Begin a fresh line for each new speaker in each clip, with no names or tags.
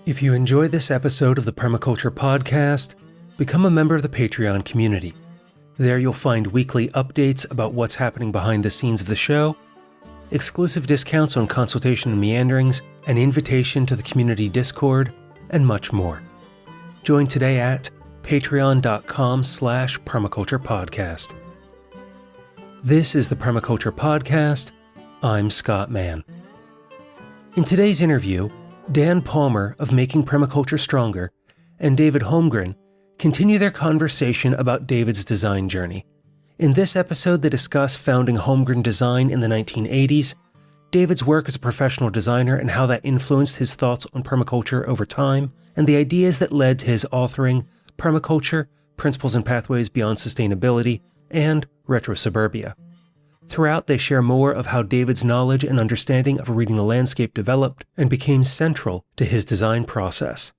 If you enjoy this episode of the Permaculture Podcast, become a member of the Patreon community. There you'll find weekly updates about what's happening behind the scenes of the show, exclusive discounts on consultation and meanderings, an invitation to the community Discord, and much more. Join today at patreon.com/permaculturepodcast. This is the Permaculture Podcast. I'm Scott Mann. In today's interview, Dan Palmer of Making Permaculture Stronger and David Holmgren continue their conversation about David's design journey. In this episode, they discuss founding Holmgren Design in the 1980s, David's work as a professional designer and how that influenced his thoughts on permaculture over time, and the ideas that led to his authoring Permaculture, Principles and Pathways Beyond Sustainability, and Retro Suburbia. Throughout, they share more of how David's knowledge and understanding of reading the landscape developed and became central to his design process.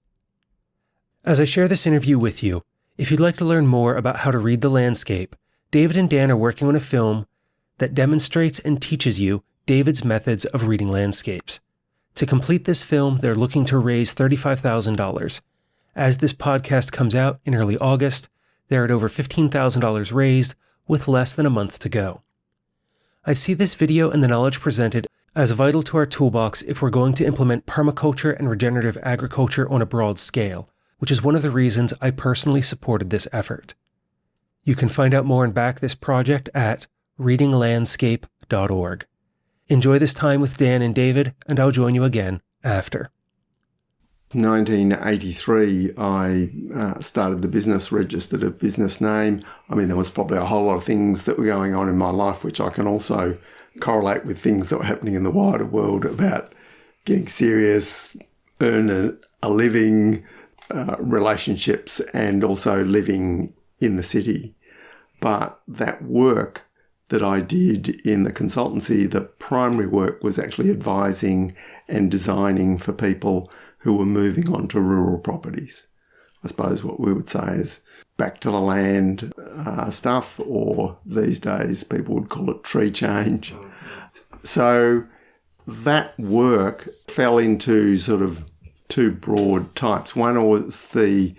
As I share this interview with you, if you'd like to learn more about how to read the landscape, David and Dan are working on a film that demonstrates and teaches you David's methods of reading landscapes. To complete this film, they're looking to raise $35,000. As this podcast comes out in early August, they're at over $15,000 raised with less than a month to go. I see this video and the knowledge presented as vital to our toolbox if we're going to implement permaculture and regenerative agriculture on a broad scale, which is one of the reasons I personally supported this effort. You can find out more and back this project at readinglandscape.org. Enjoy this time with Dan and David, and I'll join you again after.
1983, I started the business, registered a business name. I mean, there was probably a whole lot of things that were going on in my life, which I can also correlate with things that were happening in the wider world about getting serious, earn a living, relationships, and also living in the city. But that work that I did in the consultancy, the primary work was actually advising and designing for people who were moving on to rural properties. I suppose what we would say is back to the land stuff, or these days people would call it tree change. So that work fell into sort of two broad types. One was the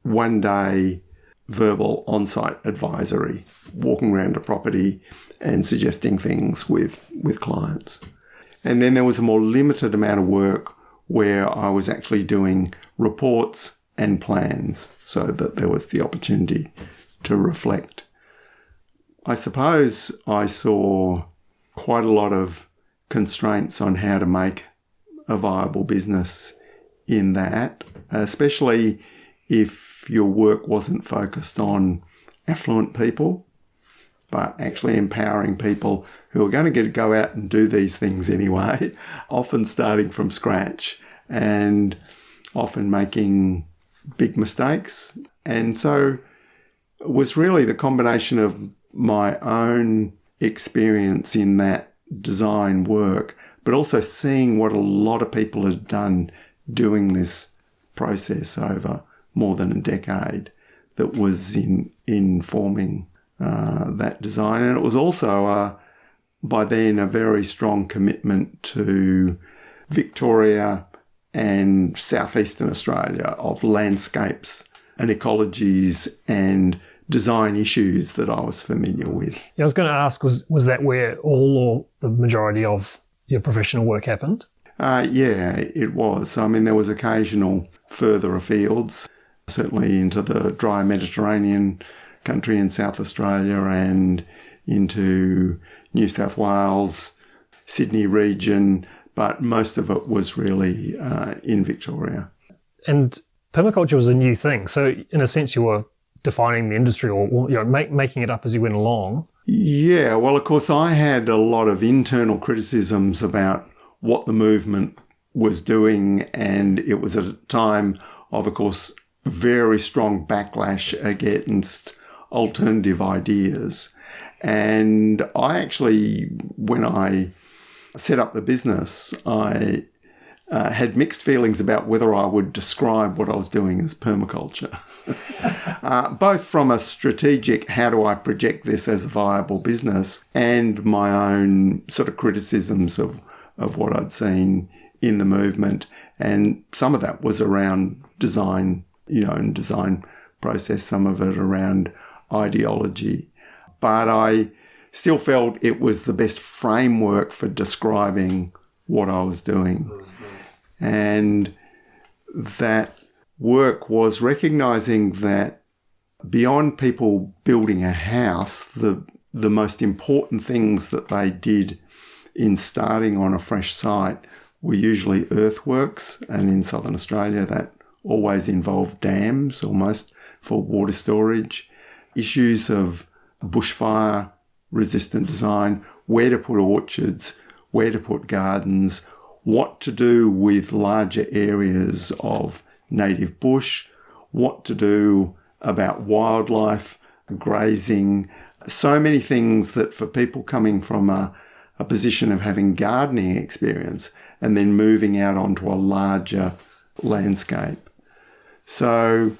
one-day verbal on-site advisory, walking around a property and suggesting things with clients. And then there was a more limited amount of work where I was actually doing reports and plans so that there was the opportunity to reflect. I suppose I saw quite a lot of constraints on how to make a viable business in that, especially if your work wasn't focused on affluent people, but actually empowering people who are going to go out and do these things anyway, often starting from scratch and often making big mistakes. And so it was really the combination of my own experience in that design work, but also seeing what a lot of people had done doing this process over more than a decade that was informing that design. And it was also, by then, a very strong commitment to Victoria and southeastern Australia of landscapes and ecologies and design issues that I was familiar with.
Yeah, I was going to ask, was that where all or the majority of your professional work happened?
Yeah, it was. I mean, there was occasional further afields, certainly into the dry Mediterranean country in South Australia and into New South Wales, Sydney region, but most of it was really in Victoria.
And permaculture was a new thing. So in a sense, you were defining the industry or making it up as you went along.
Yeah, well, of course, I had a lot of internal criticisms about what the movement was doing, and it was at a time of course, very strong backlash against alternative ideas. And I actually, when I set up the business, I had mixed feelings about whether I would describe what I was doing as permaculture. Both from a strategic, how do I project this as a viable business, and my own sort of criticisms of what I'd seen in the movement. And some of that was around design, and design process, some of it around ideology. But I still felt it was the best framework for describing what I was doing. Mm-hmm. And that work was recognizing that beyond people building a house, the most important things that they did in starting on a fresh site were usually earthworks, and in southern Australia that always involved dams almost for water storage, issues of bushfire resistant design, where to put orchards, where to put gardens, what to do with larger areas of native bush, what to do about wildlife, grazing, so many things that for people coming from a position of having gardening experience and then moving out onto a larger landscape. So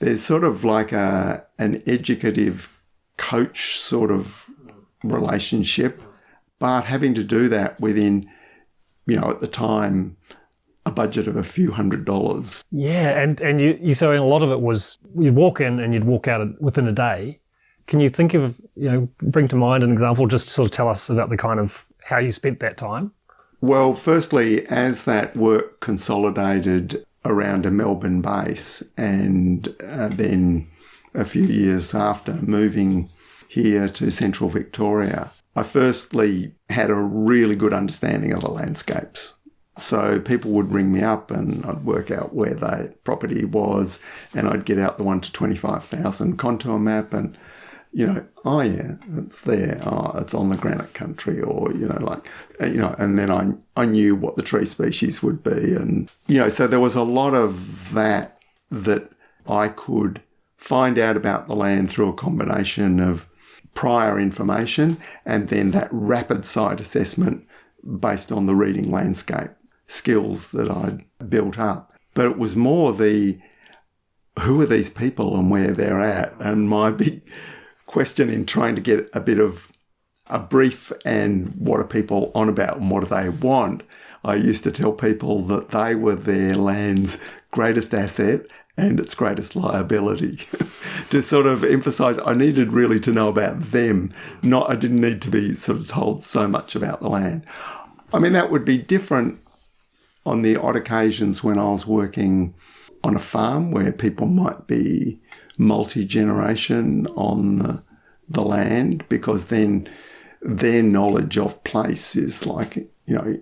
there's sort of like an educative coach sort of relationship, but having to do that within, at the time, a budget of a few $100s.
Yeah, and you saying a lot of it was you'd walk in and you'd walk out within a day. Can you think of, bring to mind an example, just to sort of tell us about the kind of how you spent that time?
Well, firstly, as that work consolidated around a Melbourne base, and then a few years after moving here to central Victoria, I firstly had a really good understanding of the landscapes. So people would ring me up and I'd work out where their property was, and I'd get out the 1 to 25,000 contour map and, oh yeah, it's there. Oh, it's on the granite country, or, and then I knew what the tree species would be. And, so there was a lot of that I could find out about the land through a combination of prior information and then that rapid site assessment based on the reading landscape skills that I'd built up. But it was more who are these people and where they're at? And my big question in trying to get a bit of a brief and what are people on about and what do they want, I used to tell people that they were their land's greatest asset and its greatest liability. To sort of emphasise, I needed really to know about them, I didn't need to be sort of told so much about the land. I mean, that would be different on the odd occasions when I was working on a farm where people might be multi-generation on the land, because then their knowledge of place is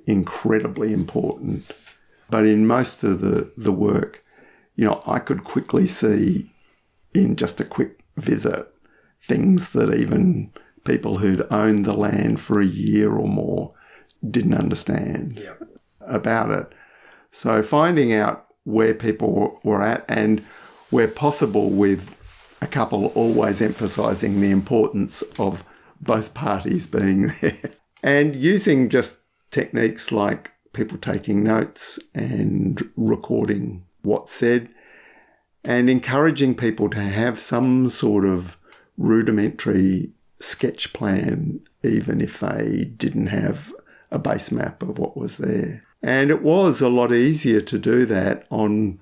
incredibly important. But in most of the work, I could quickly see in just a quick visit things that even people who'd owned the land for a year or more didn't understand about it. So finding out where people were at, and where possible, with a couple always emphasising the importance of both parties being there, and using just techniques like people taking notes and recording what's said, and encouraging people to have some sort of rudimentary sketch plan, even if they didn't have a base map of what was there. And it was a lot easier to do that on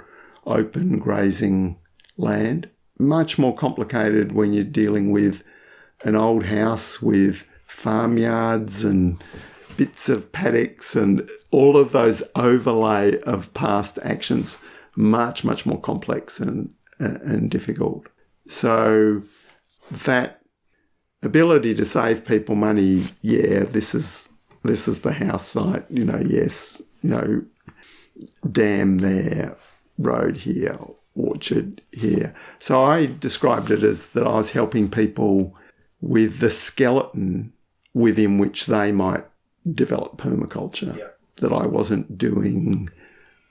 open grazing land. Much more complicated when you're dealing with an old house with farmyards and bits of paddocks and all of those overlay of past actions. Much, much more complex and difficult. So that ability to save people money, this is the house site, yes, dam there, road here, orchard here. So I described it as that I was helping people with the skeleton within which they might develop permaculture. Yeah. That I wasn't doing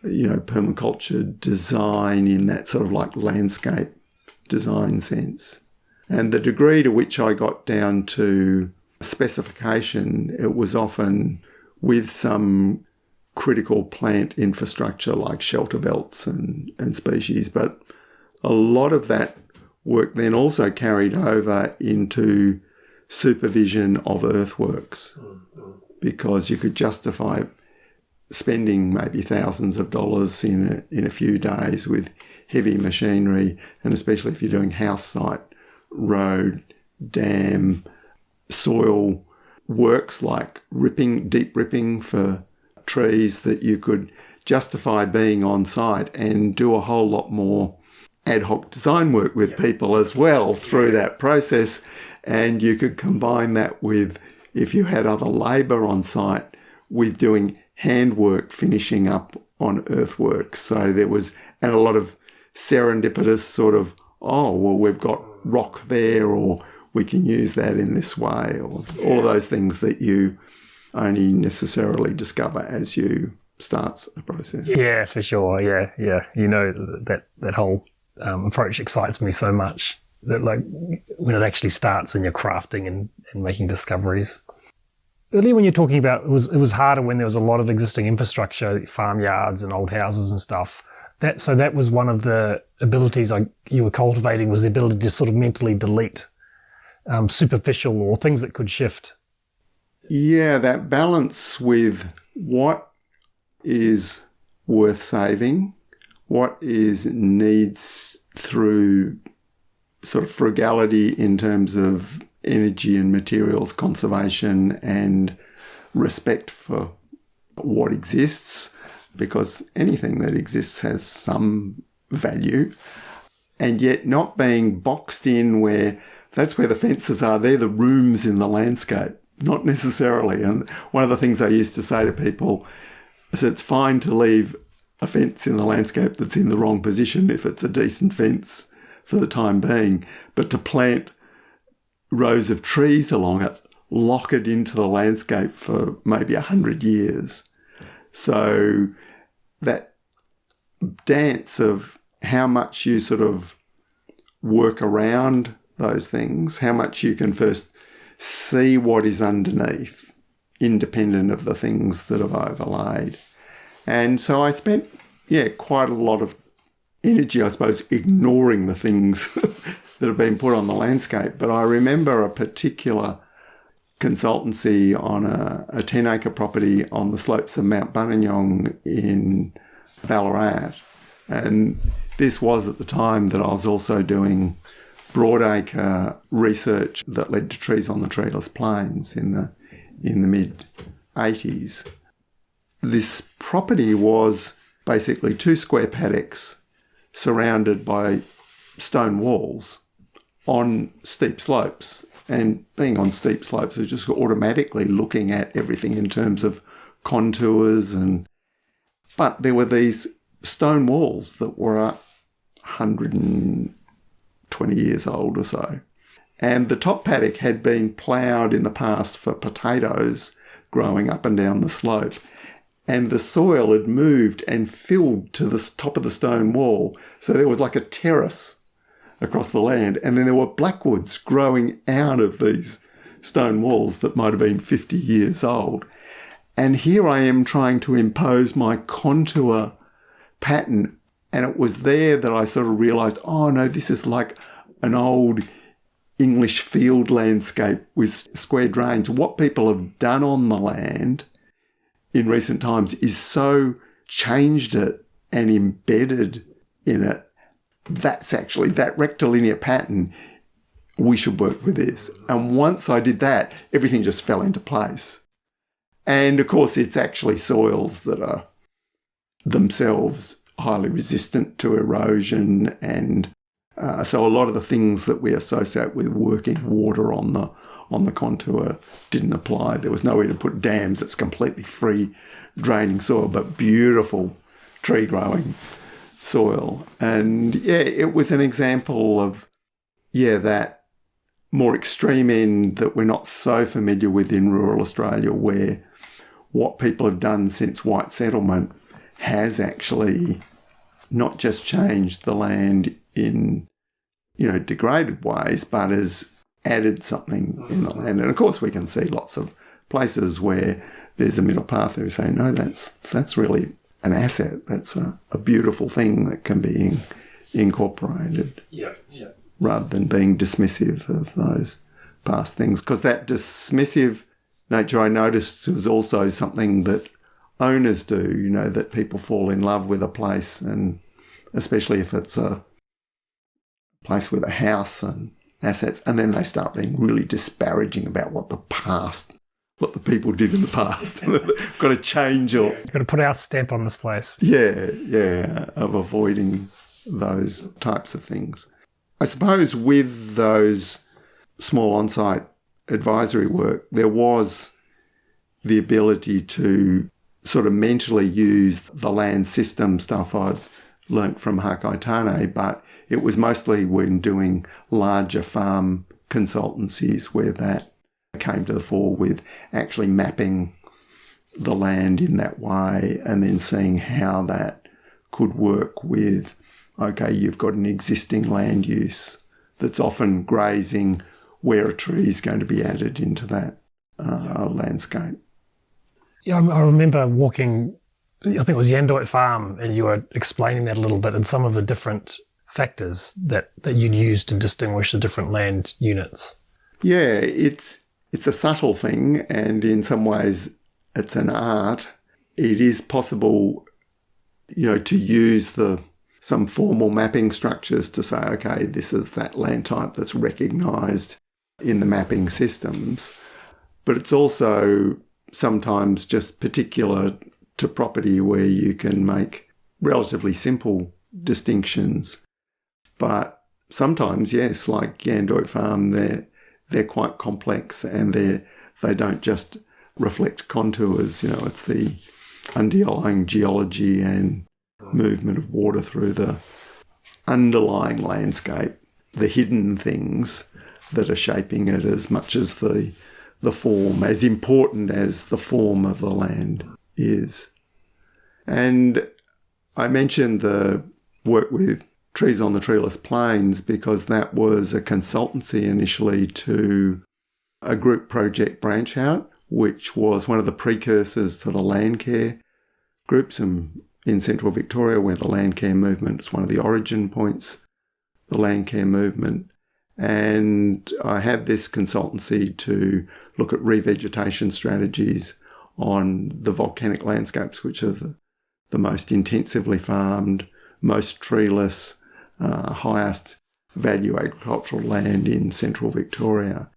permaculture design in that sort of like landscape design sense. And the degree to which I got down to specification, it was often with some critical plant infrastructure like shelter belts and species. But a lot of that work then also carried over into supervision of earthworks, because you could justify spending maybe thousands of dollars in a few days with heavy machinery, and especially if you're doing house site, road, dam, soil works like deep ripping for trees, that you could justify being on site and do a whole lot more ad hoc design work with people as well through that process. And you could combine that with, if you had other labour on site, with doing handwork, finishing up on earthworks. So there was, and a lot of serendipitous sort of, oh, well, we've got rock there, or we can use that in this way, or all of those things that you only necessarily discover as you start a process.
Yeah, for sure. Yeah. You know, that whole approach excites me so much, that like when it actually starts and you're crafting and making discoveries. Earlier when you're talking about it was harder when there was a lot of existing infrastructure, farmyards and old houses and stuff. That was one of the abilities you were cultivating, was the ability to sort of mentally delete superficial or things that could shift.
Yeah, that balance with what is worth saving, what is needs through sort of frugality in terms of energy and materials conservation and respect for what exists, because anything that exists has some value, and yet not being boxed in where that's where the fences are. They're the rooms in the landscape, not necessarily. And one of the things I used to say to people is it's fine to leave a fence in the landscape that's in the wrong position if it's a decent fence for the time being, but to plant rows of trees along it, lock it into the landscape for maybe 100 years. So that dance of how much you sort of work around those things, how much you can first see what is underneath, independent of the things that have overlaid. And so I spent, quite a lot of energy, I suppose, ignoring the things that have been put on the landscape. But I remember a particular consultancy on a 10-acre property on the slopes of Mount Buninyong in Ballarat. And this was at the time that I was also doing broadacre research that led to trees on the treeless plains in the mid-80s. This property was basically 2 square paddocks surrounded by stone walls on steep slopes. And being on steep slopes is just automatically looking at everything in terms of contours. But there were these stone walls that were 120 years old or so. And the top paddock had been ploughed in the past for potatoes growing up and down the slope. And the soil had moved and filled to the top of the stone wall. So there was like a terrace across the land. And then there were blackwoods growing out of these stone walls that might have been 50 years old. And here I am trying to impose my contour pattern. And it was there that I sort of realised, oh no, this is like an old English field landscape with square drains. What people have done on the land in recent times is so changed it and embedded in it. That's actually that rectilinear pattern. We should work with this. And once I did that, everything just fell into place. And of course, it's actually soils that are themselves highly resistant to erosion. And so a lot of the things that we associate with working water on the contour didn't apply. There was nowhere to put dams. It's completely free draining soil, but beautiful tree growing soil. And it was an example of, that more extreme end that we're not so familiar with in rural Australia, where what people have done since white settlement has actually not just changed the land in, degraded ways, but has added something in the land. And of course, we can see lots of places where there's a middle path where we say, no, that's really an asset. That's a beautiful thing that can be incorporated. Rather than being dismissive of those past things. Because that dismissive nature I noticed was also something that owners do, you know, that people fall in love with a place, and especially if it's a place with a house and assets, and then they start being really disparaging about what the people did in the past. Got to change or...
Got to put our stamp on this place.
Yeah, of avoiding those types of things. I suppose with those small on-site advisory work, there was the ability to sort of mentally use the land system stuff I'd learnt from Hakai Tane, but it was mostly when doing larger farm consultancies where that came to the fore, with actually mapping the land in that way and then seeing how that could work with, okay, you've got an existing land use that's often grazing, where a tree is going to be added into that landscape.
Yeah, I remember walking, I think it was Yandoit Farm, and you were explaining that a little bit and some of the different factors that you'd use to distinguish the different land units. Yeah,
it's a subtle thing, and in some ways it's an art. It is possible, you know, to use some formal mapping structures to say, okay, this is that land type that's recognised in the mapping systems. But it's also sometimes just particular to property where you can make relatively simple distinctions. But sometimes, yes, like Yandoit Farm, they're quite complex, and they don't just reflect contours. You know, it's the underlying geology and movement of water through the underlying landscape, the hidden things that are shaping it as much as the form, as important as the form of the land is. And I mentioned the work with Trees on the Treeless Plains because that was a consultancy initially to a group project Branch Out, which was one of the precursors to the land care groups in central Victoria, where the land care movement is one of the origin points, the land care movement. And I had this consultancy to look at revegetation strategies on the volcanic landscapes, which are the most intensively farmed, most treeless, highest value agricultural land in central Victoria.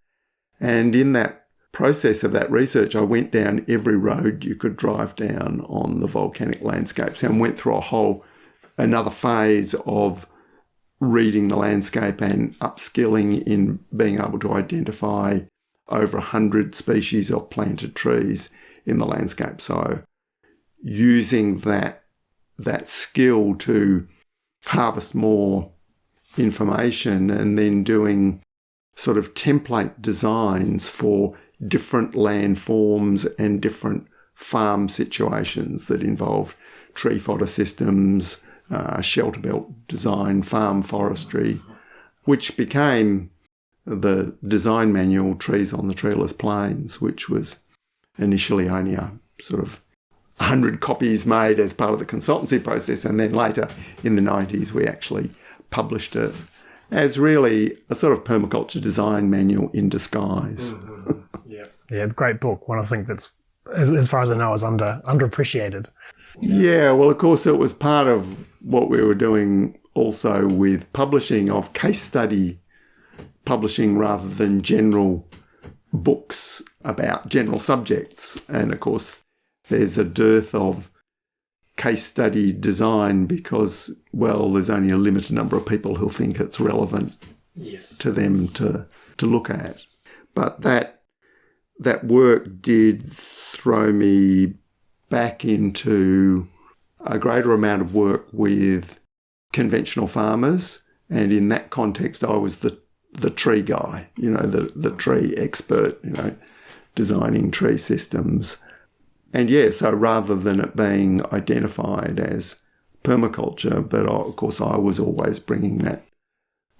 And in that process of that research, I went down every road you could drive down on the volcanic landscapes and went through another phase of reading the landscape and upskilling in being able to identify over 100 species of planted trees in the landscape. So using that skill to harvest more information and then doing sort of template designs for different land forms and different farm situations that involve tree fodder systems, shelter belt design, farm forestry, which became the design manual Trees on the Treeless Plains, which was initially only a sort of 100 copies made as part of the consultancy process, and then later in the 90s we actually published it as really a sort of permaculture design manual in disguise.
Mm-hmm. Yeah, it's a great book. One I think that's, as far as I know, is underappreciated.
Yeah, well, of course, it was part of what we were doing also with publishing of case study publishing rather than general books about general subjects. And, of course, there's a dearth of case study design because, well, there's only a limited number of people who think it's relevant to them to look at. But that work did throw me back into a greater amount of work with conventional farmers, and in that context I was the tree guy, you know, the tree expert, you know, designing tree systems. And yeah, so rather than it being identified as permaculture, but of course I was always bringing that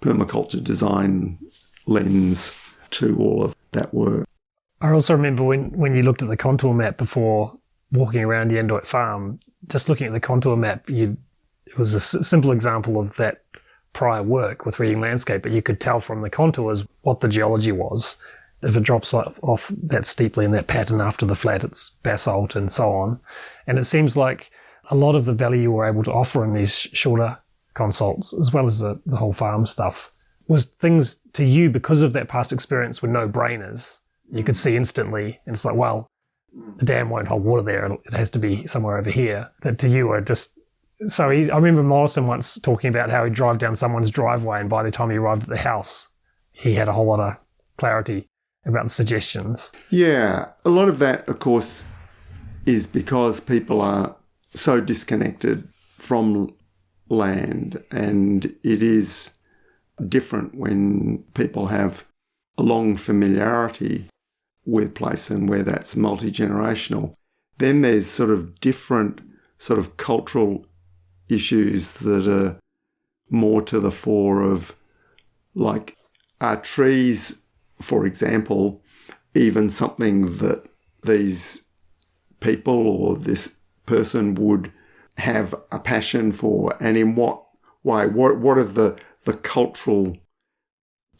permaculture design lens to all of that work.
I also remember when you looked at the contour map before walking around Yandoit Farm, just looking at the contour map, it was a simple example of that prior work with reading landscape, but you could tell from the contours what the geology was if it drops off that steeply in that pattern after the flat, it's basalt and so on. And it seems like a lot of the value you were able to offer in these shorter consults, as well as the whole farm stuff, was things to you because of that past experience were no-brainers. You could see instantly, and it's like, well, a dam won't hold water there. It has to be somewhere over here. That to you are just... So I remember Morrison once talking about how he'd drive down someone's driveway, and by the time he arrived at the house, he had a whole lot of clarity about the suggestions.
Yeah, a lot of that, of course, is because people are so disconnected from land, and it is different when people have a long familiarity with place and where that's multi-generational. Then there's sort of different sort of cultural issues that are more to the fore of, like, are trees, for example, even something that these people or this person would have a passion for, and in what way? What are the cultural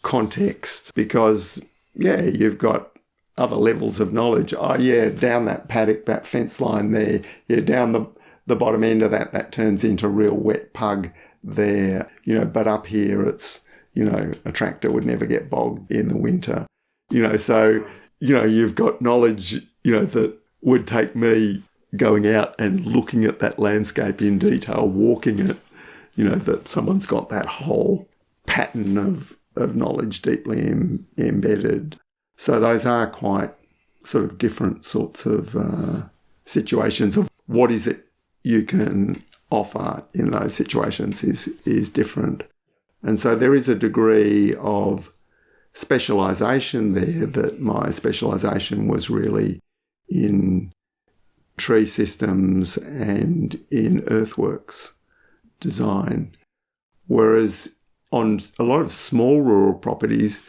context? Because, yeah, you've got other levels of knowledge. Oh, yeah, down that paddock, that fence line there. Yeah, down the bottom end of that turns into real wet pug there. But up here it's, a tractor would never get bogged in the winter. So, you've got knowledge, that would take me going out and looking at that landscape in detail, walking it, that someone's got that whole pattern of knowledge deeply embedded. So those are quite sort of different sorts of situations of what is it you can offer in those situations is different. And so there is a degree of specialisation there, that my specialisation was really in tree systems and in earthworks design. Whereas on a lot of small rural properties,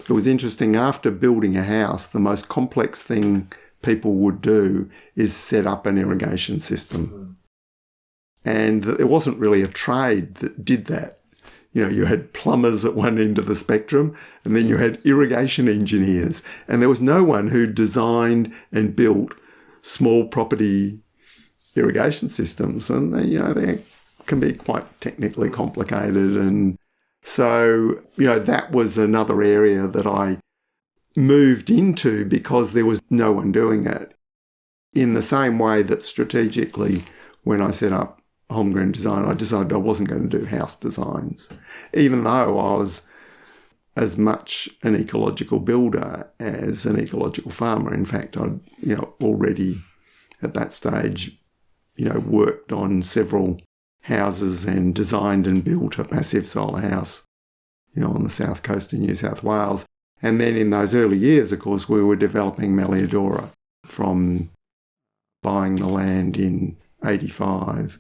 it was interesting, after building a house, the most complex thing people would do is set up an irrigation system. And there wasn't really a trade that did that. You had plumbers at one end of the spectrum, and then you had irrigation engineers. And there was no one who designed and built small property irrigation systems. And, they can be quite technically complicated. And so, that was another area that I moved into because there was no one doing it. In the same way that strategically, when I set up Holmgren Design, I decided I wasn't going to do house designs, even though I was as much an ecological builder as an ecological farmer. In fact, I'd, already at that stage, worked on several houses and designed and built a massive solar house, on the south coast of New South Wales. And then in those early years, of course, we were developing Meliodora from buying the land in 85.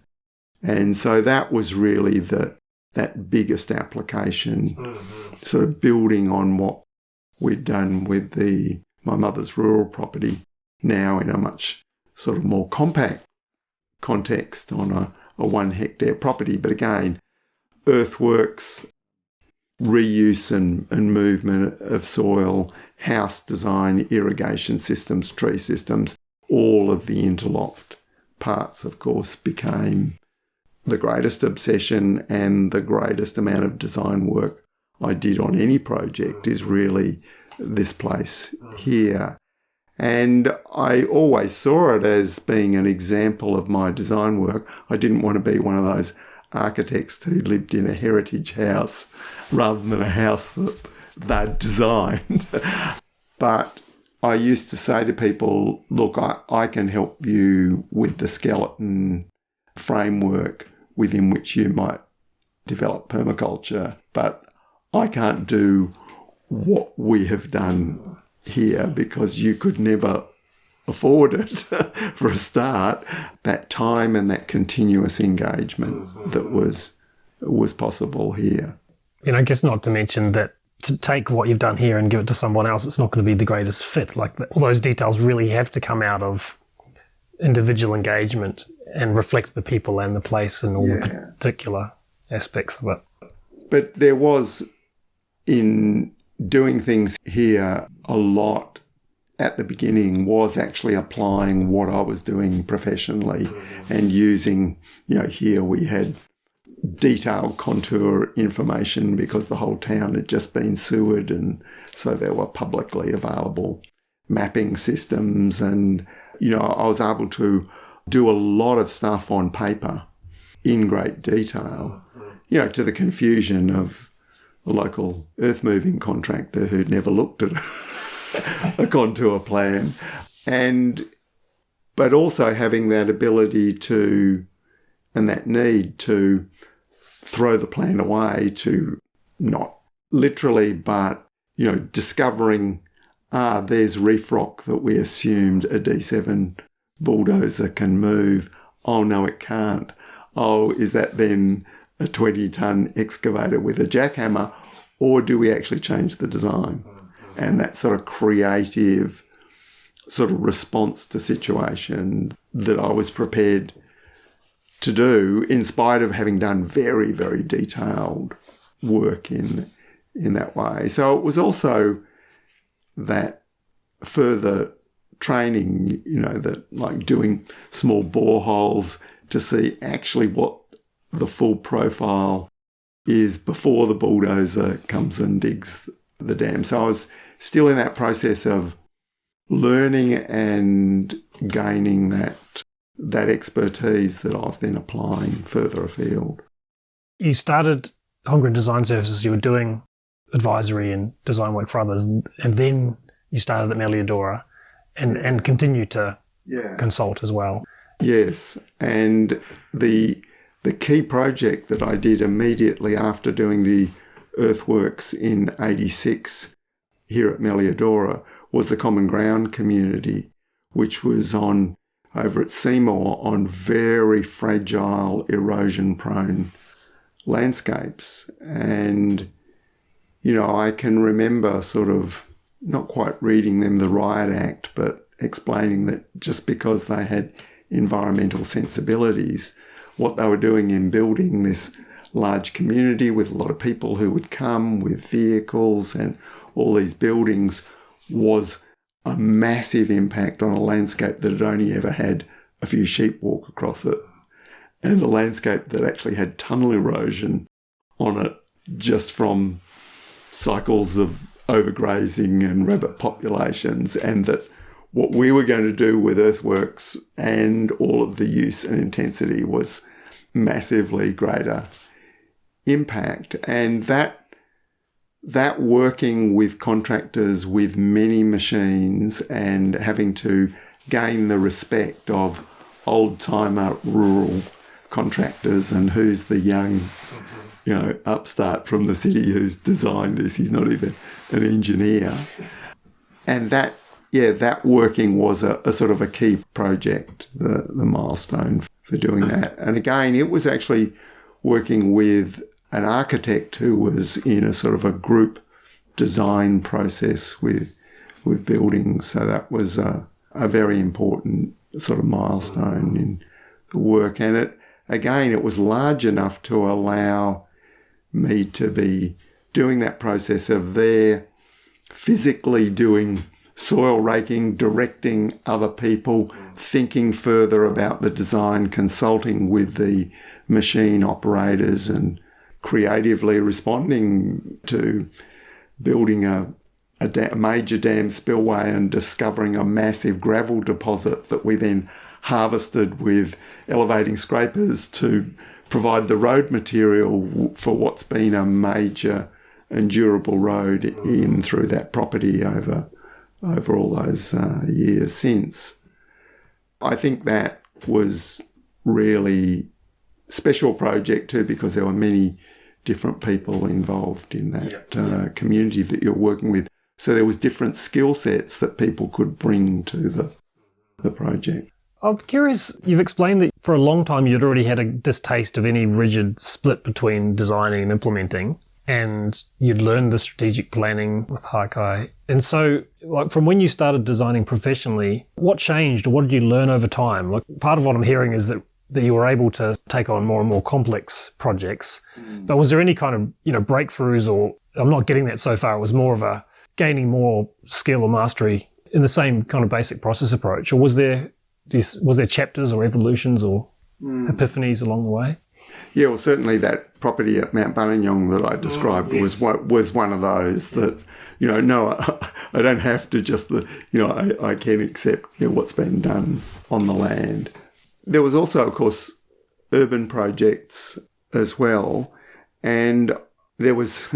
And so that was really that biggest application, sort of building on what we'd done with my mother's rural property, now in a much sort of more compact context on a 1 hectare property. But again, earthworks, reuse and movement of soil, house design, irrigation systems, tree systems, all of the interlocked parts, of course, became the greatest obsession, and the greatest amount of design work I did on any project is really this place here. And I always saw it as being an example of my design work. I didn't want to be one of those architects who lived in a heritage house rather than a house that they'd designed. But I used to say to people, look, I can help you with the skeleton framework within which you might develop permaculture, but I can't do what we have done here because you could never afford it for a start, that time and that continuous engagement that was possible here.
I guess not to mention that to take what you've done here and give it to someone else, it's not going to be the greatest fit. Like all those details really have to come out of individual engagement and reflect the people and the place and all the particular aspects of it.
But there was, in doing things here a lot at the beginning was actually applying what I was doing professionally and using, here we had detailed contour information because the whole town had just been sewered, and so there were publicly available mapping systems, and I was able to do a lot of stuff on paper in great detail, to the confusion of the local earth-moving contractor who'd never looked at a contour plan, but also having that ability to, and that need to throw the plan away, to not literally, but, discovering, there's reef rock that we assumed a D7 bulldozer can move. Oh, no, it can't. Oh, is that then a 20-ton excavator with a jackhammer, or do we actually change the design? And that sort of creative sort of response to situation that I was prepared to do, in spite of having done very, very detailed work in that way. So it was also that further training, that like doing small boreholes to see actually what the full profile is before the bulldozer comes and digs the dam. So I was still in that process of learning and gaining that expertise that I was then applying further afield.
You started Holmgren Design Services, you were doing advisory and design work for others, and then you started at Meliadora and continued to consult as well.
Yes, and the key project that I did immediately after doing the earthworks in 86 here at Meliadora was the Common Ground community, which was over at Seymour on very fragile, erosion-prone landscapes. And, I can remember sort of not quite reading them the Riot Act, but explaining that just because they had environmental sensibilities, what they were doing in building this large community with a lot of people who would come with vehicles and all these buildings was a massive impact on a landscape that had only ever had a few sheep walk across it, and a landscape that actually had tunnel erosion on it just from cycles of overgrazing and rabbit populations, and that what we were going to do with earthworks and all of the use and intensity was massively greater impact. And that working with contractors with many machines and having to gain the respect of old-timer rural contractors and who's the young, upstart from the city who's designed this. He's not even an engineer. And that working was a sort of a key project, the milestone for doing that. And again, it was actually working with an architect who was in a sort of a group design process with buildings. So that was a very important sort of milestone in the work. And it was large enough to allow me to be doing that process of there physically doing soil raking, directing other people, thinking further about the design, consulting with the machine operators and creatively responding to building a major dam spillway and discovering a massive gravel deposit that we then harvested with elevating scrapers to provide the road material for what's been a major and durable road in through that property over all those years since. I think that was really special project too, because there were many different people involved in that community that you're working with. So there was different skill sets that people could bring to the project.
I'm curious, you've explained that for a long time you'd already had a distaste of any rigid split between designing and implementing, and you'd learned the strategic planning with Haikai. And so, from when you started designing professionally, what changed, or what did you learn over time? Part of what I'm hearing is that you were able to take on more and more complex projects. But was there any kind of, breakthroughs or I'm not getting that so far. It was more of a gaining more skill or mastery in the same kind of basic process approach? Or was there chapters or evolutions or epiphanies along the way?
Yeah, well, certainly that property at Mount Buninyong that I described was one of those that, no, I don't have to just, I can accept what's been done on the land. There was also, of course, urban projects as well. And there was,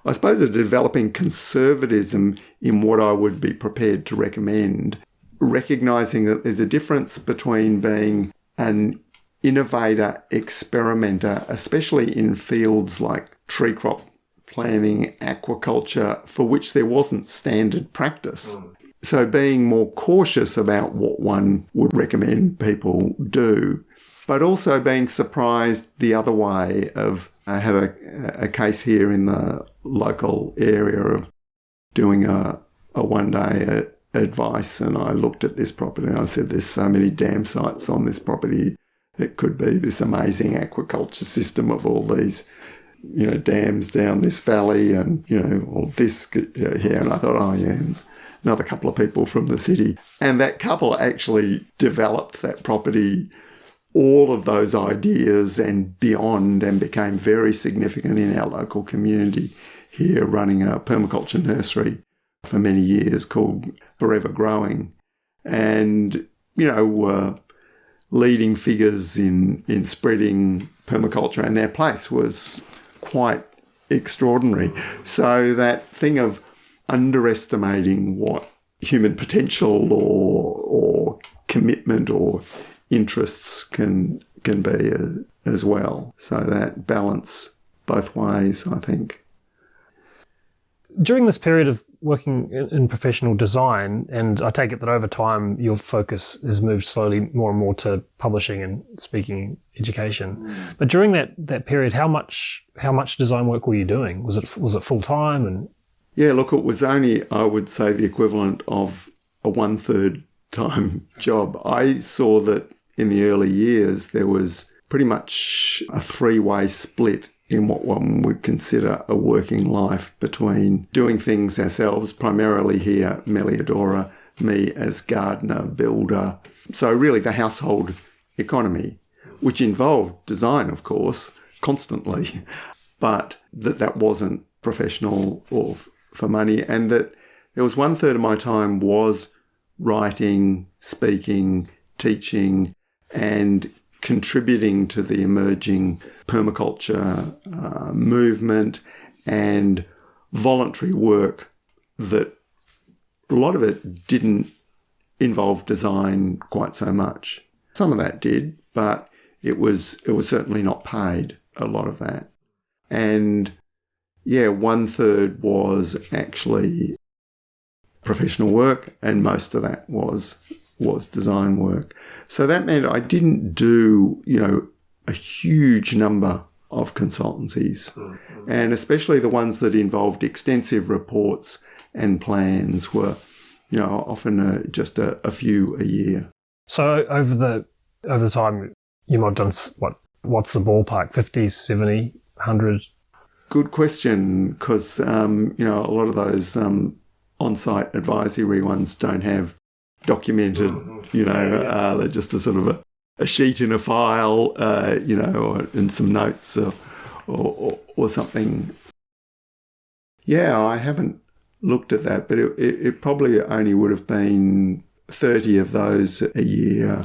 I suppose, a developing conservatism in what I would be prepared to recommend, recognising that there's a difference between being an innovator, experimenter, especially in fields like tree crop planting, aquaculture, for which there wasn't standard practice. So being more cautious about what one would recommend people do, but also being surprised the other way of, I had a case here in the local area of doing a one-day advice, and I looked at this property and I said, there's so many dam sites on this property. It could be this amazing aquaculture system of all these, dams down this valley and, all this here. And I thought, oh, yeah, another couple of people from the city. And that couple actually developed that property, all of those ideas and beyond, and became very significant in our local community here, running a permaculture nursery for many years called Forever Growing. And, leading figures in spreading permaculture, and their place was quite extraordinary. So that thing of underestimating what human potential or commitment or interests can be as well. So that balance both ways, I think.
During this period of working in professional design, and I take it that over time your focus has moved slowly more and more to publishing and speaking education. But during that period, how much design work were you doing? Was it full time? And
yeah, look, it was only, I would say, the equivalent of a 1/3 time job. I saw that in the early years there was pretty much a 3-way split in what one would consider a working life between doing things ourselves, primarily here, Meliodora, me as gardener, builder. So really the household economy, which involved design, of course, constantly, but that wasn't professional or for money, and that there was 1/3 of my time was writing, speaking, teaching, and contributing to the emerging permaculture movement and voluntary work that a lot of it didn't involve design quite so much. Some of that did, but it was certainly not paid, a lot of that. And yeah, 1/3 was actually professional work, and most of that was design work. So that meant I didn't do, a huge number of consultancies, and especially the ones that involved extensive reports and plans were, often just a few a year.
So over the time you might have done what's the ballpark? 50, 70, 100?
Good question, because a lot of those on-site advisory ones don't have documented, they're just a sort of a sheet in a file, or in some notes or something. Yeah, I haven't looked at that, but it probably only would have been 30 of those a year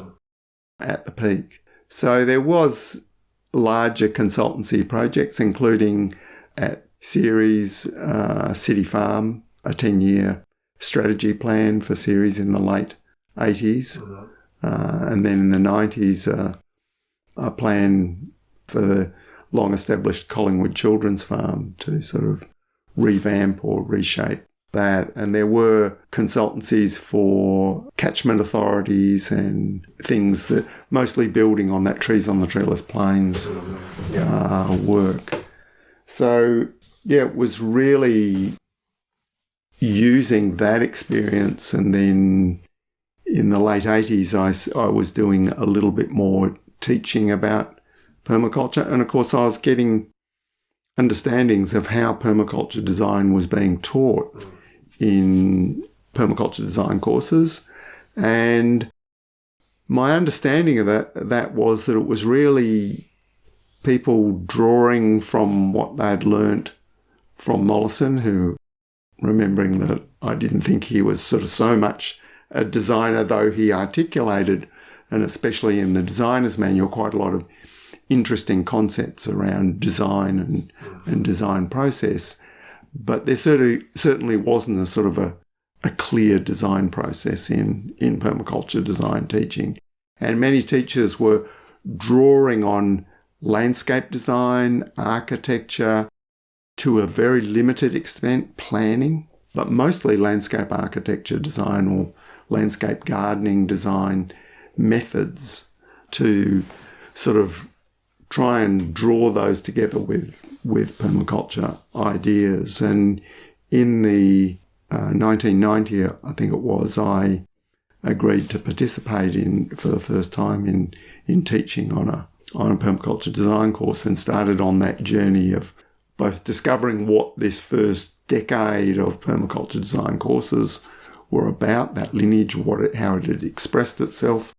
at the peak. So there was larger consultancy projects, including at Ceres, City Farm, a 10-year strategy plan for Ceres in the late 80s. And then in the 90s, a plan for the long-established Collingwood Children's Farm to sort of revamp or reshape that. And there were consultancies for catchment authorities and things that mostly building on that Trees on the Treeless Plains work. So, yeah, it was really using that experience, and then in the late 80s I was doing a little bit more teaching about permaculture, and of course I was getting understandings of how permaculture design was being taught in permaculture design courses. And my understanding of that was that it was really people drawing from what they'd learnt from Mollison, who, remembering that I didn't think he was sort of so much a designer, though he articulated, and especially in the designer's manual, quite a lot of interesting concepts around design and design process. But there certainly wasn't a sort of a clear design process in permaculture design teaching. And many teachers were drawing on landscape design, architecture, to a very limited extent planning, but mostly landscape architecture design or landscape gardening design methods to sort of try and draw those together with permaculture ideas. And in the 1990, I think it was, I agreed to participate for the first time in teaching on a permaculture design course, and started on that journey of both discovering what this first decade of permaculture design courses were about, that lineage, how it had expressed itself,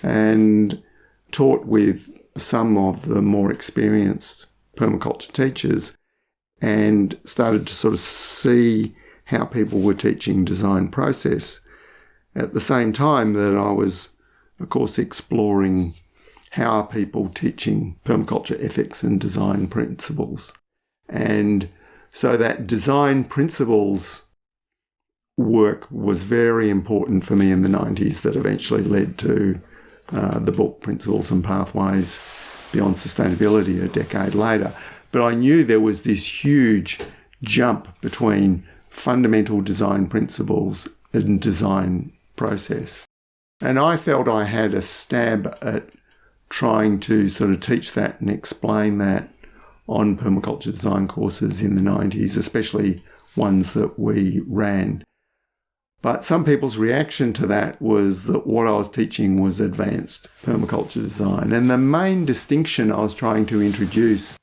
and taught with some of the more experienced permaculture teachers, and started to sort of see how people were teaching design process at the same time that I was, of course, exploring how are people teaching permaculture ethics and design principles. And so that design principles work was very important for me in the 90s, that eventually led to the book Principles and Pathways Beyond Sustainability a decade later. But I knew there was this huge jump between fundamental design principles and design process. And I felt I had a stab at trying to sort of teach that and explain that on permaculture design courses in the 90s, especially ones that we ran. But some people's reaction to that was that what I was teaching was advanced permaculture design. And the main distinction I was trying to introduce,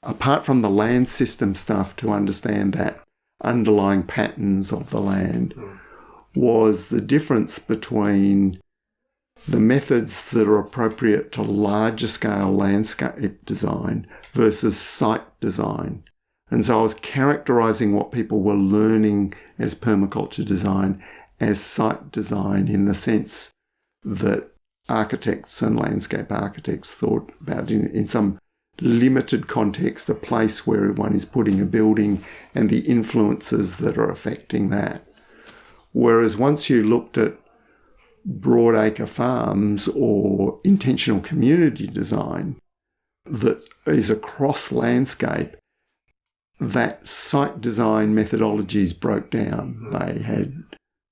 apart from the land system stuff to understand that underlying patterns of the land, was the difference between the methods that are appropriate to larger scale landscape design versus site design. And so I was characterising what people were learning as permaculture design as site design, in the sense that architects and landscape architects thought about in some limited context, a place where one is putting a building and the influences that are affecting that. Whereas once you looked at broadacre farms or intentional community design that is across landscape, that site design methodologies broke down. They had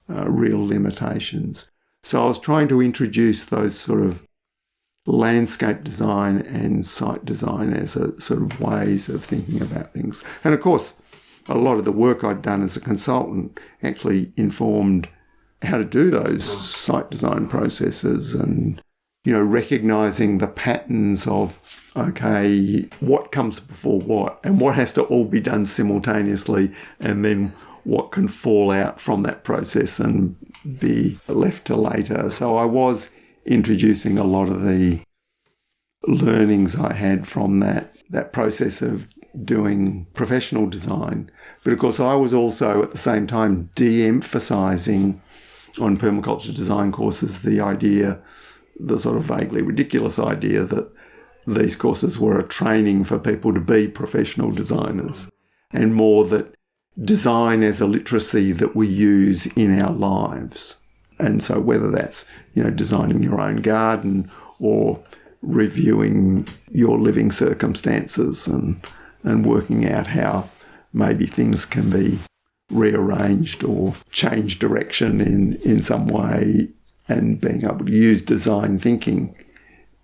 real limitations. So I was trying to introduce those sort of landscape design and site design as a sort of ways of thinking about things. And of course, a lot of the work I'd done as a consultant actually informed how to do those site design processes, and, you know, recognising the patterns of, okay, what comes before what, and what has to all be done simultaneously, and then what can fall out from that process and be left to later. So I was introducing a lot of the learnings I had from that process of doing professional design. But of course, I was also at the same time de-emphasising on permaculture design courses the sort of vaguely ridiculous idea that these courses were a training for people to be professional designers, and more that design as a literacy that we use in our lives. And so whether that's, you know, designing your own garden or reviewing your living circumstances and working out how maybe things can be rearranged or change direction in some way, and being able to use design thinking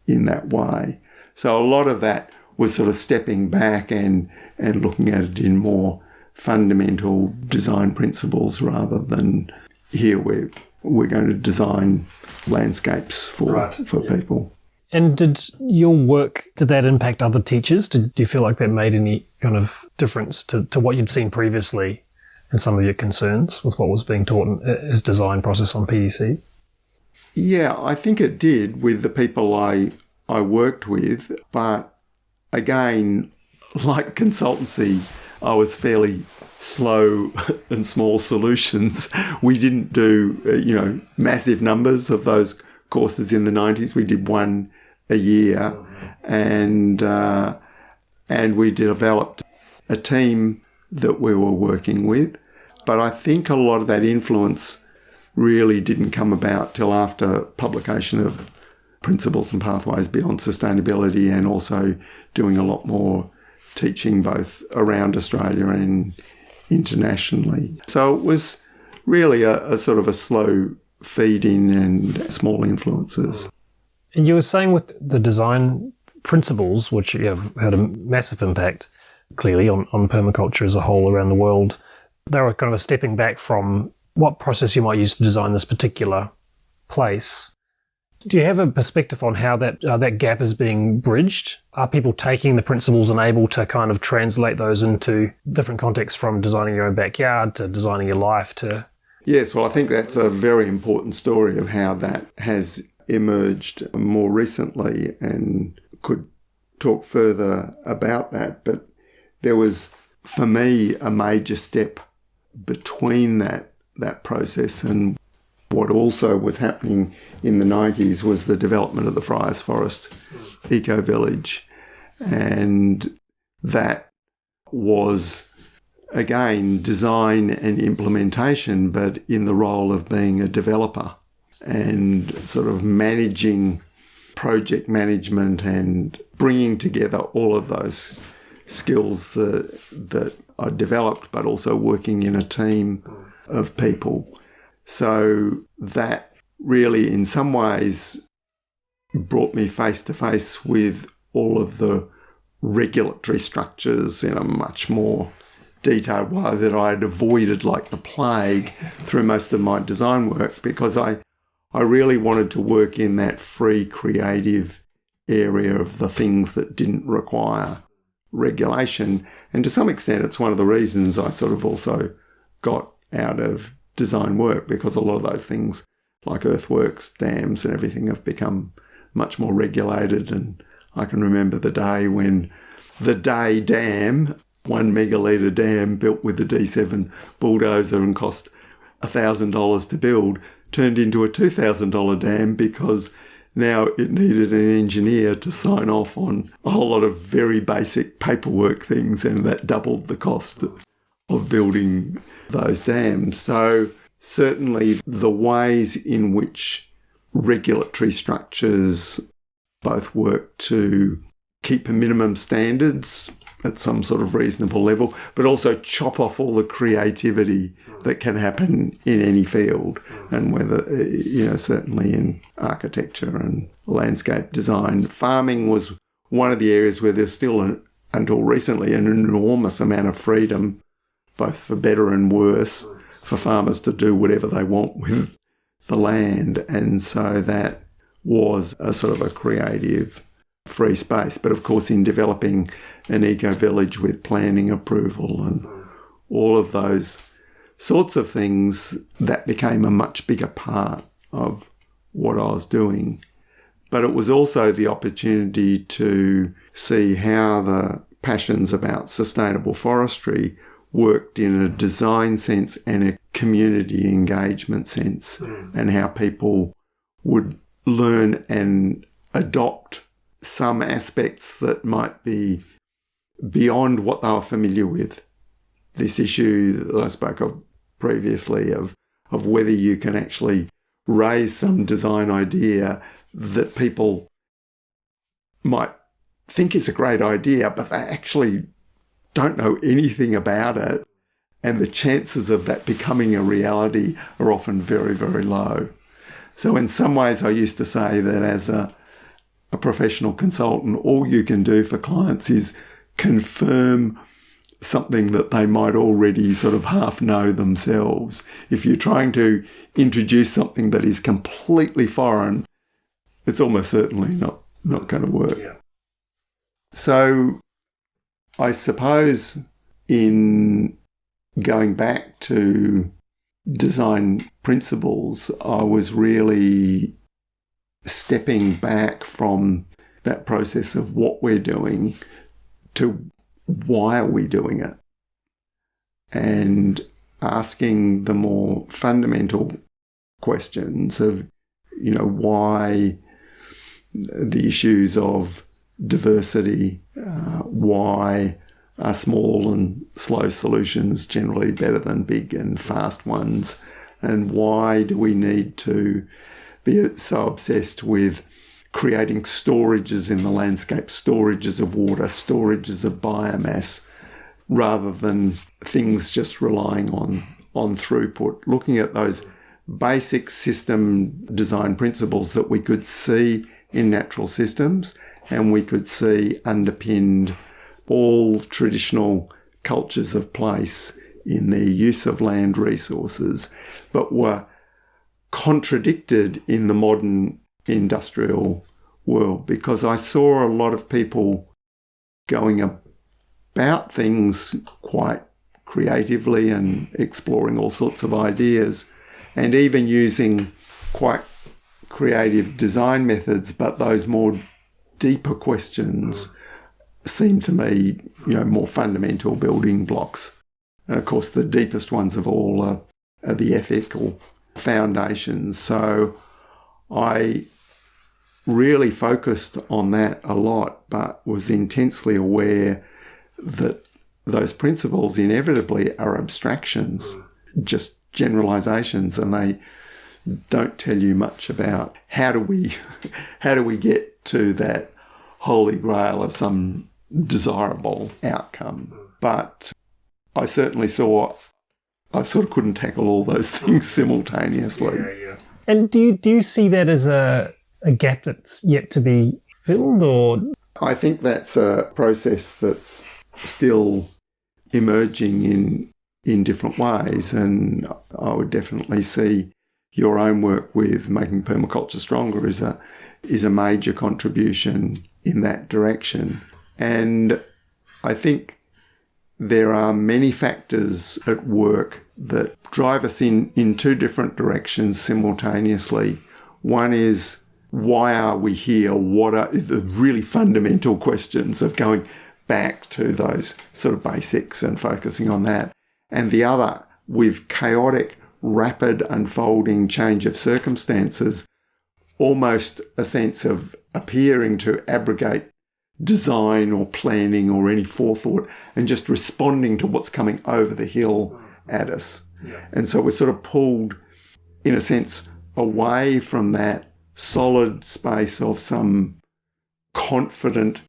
in that way. So a lot of that was sort of stepping back and looking at it in more fundamental design principles, rather than here we're going to design landscapes for people.
And did that impact other teachers? Do you feel like that made any kind of difference to what you'd seen previously and some of your concerns with what was being taught in his design process on PDCs?
Yeah, I think it did with the people I worked with. But again, like consultancy, I was fairly slow and small solutions. We didn't do, massive numbers of those courses in the 90s. We did one a year, and we developed a team that we were working with. But I think a lot of that influence really didn't come about till after publication of Principles and Pathways Beyond Sustainability, and also doing a lot more teaching both around Australia and internationally. So it was really a sort of a slow feed-in and small influences.
And you were saying with the design principles, which have had a massive impact, clearly, on permaculture as a whole around the world, they were kind of a stepping back from what process you might use to design this particular place. Do you have a perspective on how that gap is being bridged? Are people taking the principles and able to kind of translate those into different contexts, from designing your own backyard to designing your life to...
Yes, well, I think that's a very important story of how that has emerged more recently, and could talk further about that. But there was, for me, a major step between that process and what also was happening in the 90s was the development of the Friars Forest eco-village. And that was, again, design and implementation, but in the role of being a developer and sort of managing project management and bringing together all of those skills that I developed, but also working in a team of people. So that really, in some ways, brought me face to face with all of the regulatory structures in a much more detailed way that I had avoided like the plague through most of my design work, because I really wanted to work in that free, creative area of the things that didn't require regulation. And to some extent, it's one of the reasons I sort of also got out of design work, because a lot of those things like earthworks, dams and everything have become much more regulated. And I can remember the day when the Day Dam, 1 megalitre dam built with the D7 bulldozer and cost $1,000 to build, turned into a $2,000 dam because now it needed an engineer to sign off on a whole lot of very basic paperwork things, and that doubled the cost of building those dams. So certainly the ways in which regulatory structures both work to keep minimum standards at some sort of reasonable level, but also chop off all the creativity that can happen in any field, and whether, certainly in architecture and landscape design. Farming was one of the areas where there's still, until recently, an enormous amount of freedom, both for better and worse, for farmers to do whatever they want with the land. And so that was a sort of a creative free space. But of course, in developing an eco-village with planning approval and all of those sorts of things, that became a much bigger part of what I was doing. But it was also the opportunity to see how the passions about sustainable forestry worked in a design sense and a community engagement sense, and how people would learn and adopt some aspects that might be beyond what they were familiar with. This issue that I spoke of previously of whether you can actually raise some design idea that people might think is a great idea, but they actually don't know anything about it, and the chances of that becoming a reality are often very, very low. So in some ways, I used to say that as a professional consultant, all you can do for clients is confirm something that they might already sort of half know themselves. If you're trying to introduce something that is completely foreign, it's almost certainly not not going to work.
Yeah.
So I suppose in going back to design principles, I was really stepping back from that process of what we're doing to why are we doing it, and asking the more fundamental questions of, why the issues of diversity, why are small and slow solutions generally better than big and fast ones, and why do we need to be so obsessed with creating storages in the landscape, storages of water, storages of biomass, rather than things just relying on throughput, looking at those basic system design principles that we could see in natural systems and we could see underpinned all traditional cultures of place in their use of land resources, but were contradicted in the modern industrial world, because I saw a lot of people going about things quite creatively and exploring all sorts of ideas and even using quite creative design methods, but those more deeper questions seem to me, more fundamental building blocks. And of course, the deepest ones of all are the ethical foundations. So I really focused on that a lot, but was intensely aware that those principles inevitably are abstractions, just generalizations, and they don't tell you much about how do we get to that holy grail of some desirable outcome. But I certainly saw I sort of couldn't tackle all those things simultaneously.
Yeah. And do you see that as a gap that's yet to be filled, or?
I think that's a process that's still emerging in different ways, and I would definitely see your own work with making permaculture stronger is a major contribution in that direction. And I think there are many factors at work that drive us in two different directions simultaneously. One is, why are we here? What are the really fundamental questions of going back to those sort of basics and focusing on that? And the other, with chaotic, rapid unfolding change of circumstances, almost a sense of appearing to abrogate design or planning or any forethought and just responding to what's coming over the hill at us. Yeah. And so we're sort of pulled, in a sense, away from that solid space of some confident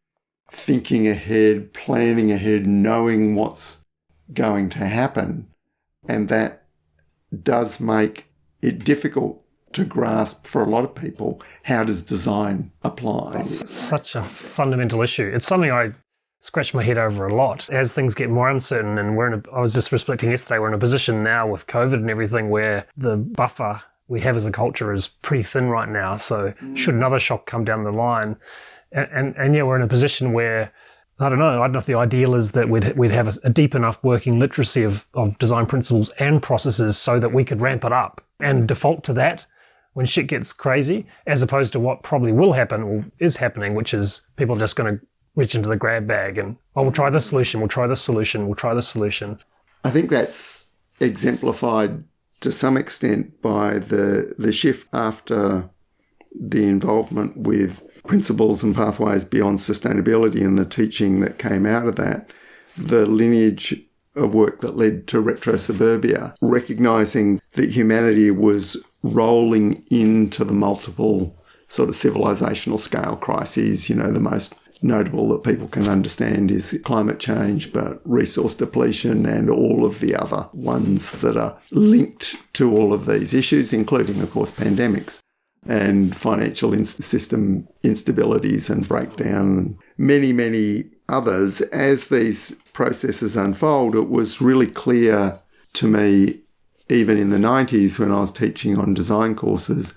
thinking ahead, planning ahead, knowing what's going to happen. And that does make it difficult to grasp for a lot of people. How does design apply?
It's such a fundamental issue. It's something I scratch my head over a lot as things get more uncertain. And I was just reflecting yesterday, we're in a position now with COVID and everything where the buffer we have as a culture is pretty thin right now. So should another shock come down the line, and yeah, we're in a position where I don't know if the ideal is that we'd have a deep enough working literacy of design principles and processes so that we could ramp it up and default to that when shit gets crazy, as opposed to what probably will happen or is happening, which is people are just going to reach into the grab bag and, we'll try this solution, we'll try this solution, we'll try this solution.
I think that's exemplified to some extent by the shift after the involvement with principles and pathways beyond sustainability and the teaching that came out of that, the lineage of work that led to retro-suburbia, recognising that humanity was rolling into the multiple sort of civilizational scale crises. The most notable that people can understand is climate change, but resource depletion and all of the other ones that are linked to all of these issues, including, of course, pandemics and financial system instabilities and breakdown, and many, many others. As these processes unfold, it was really clear to me, even in the 90s when I was teaching on design courses,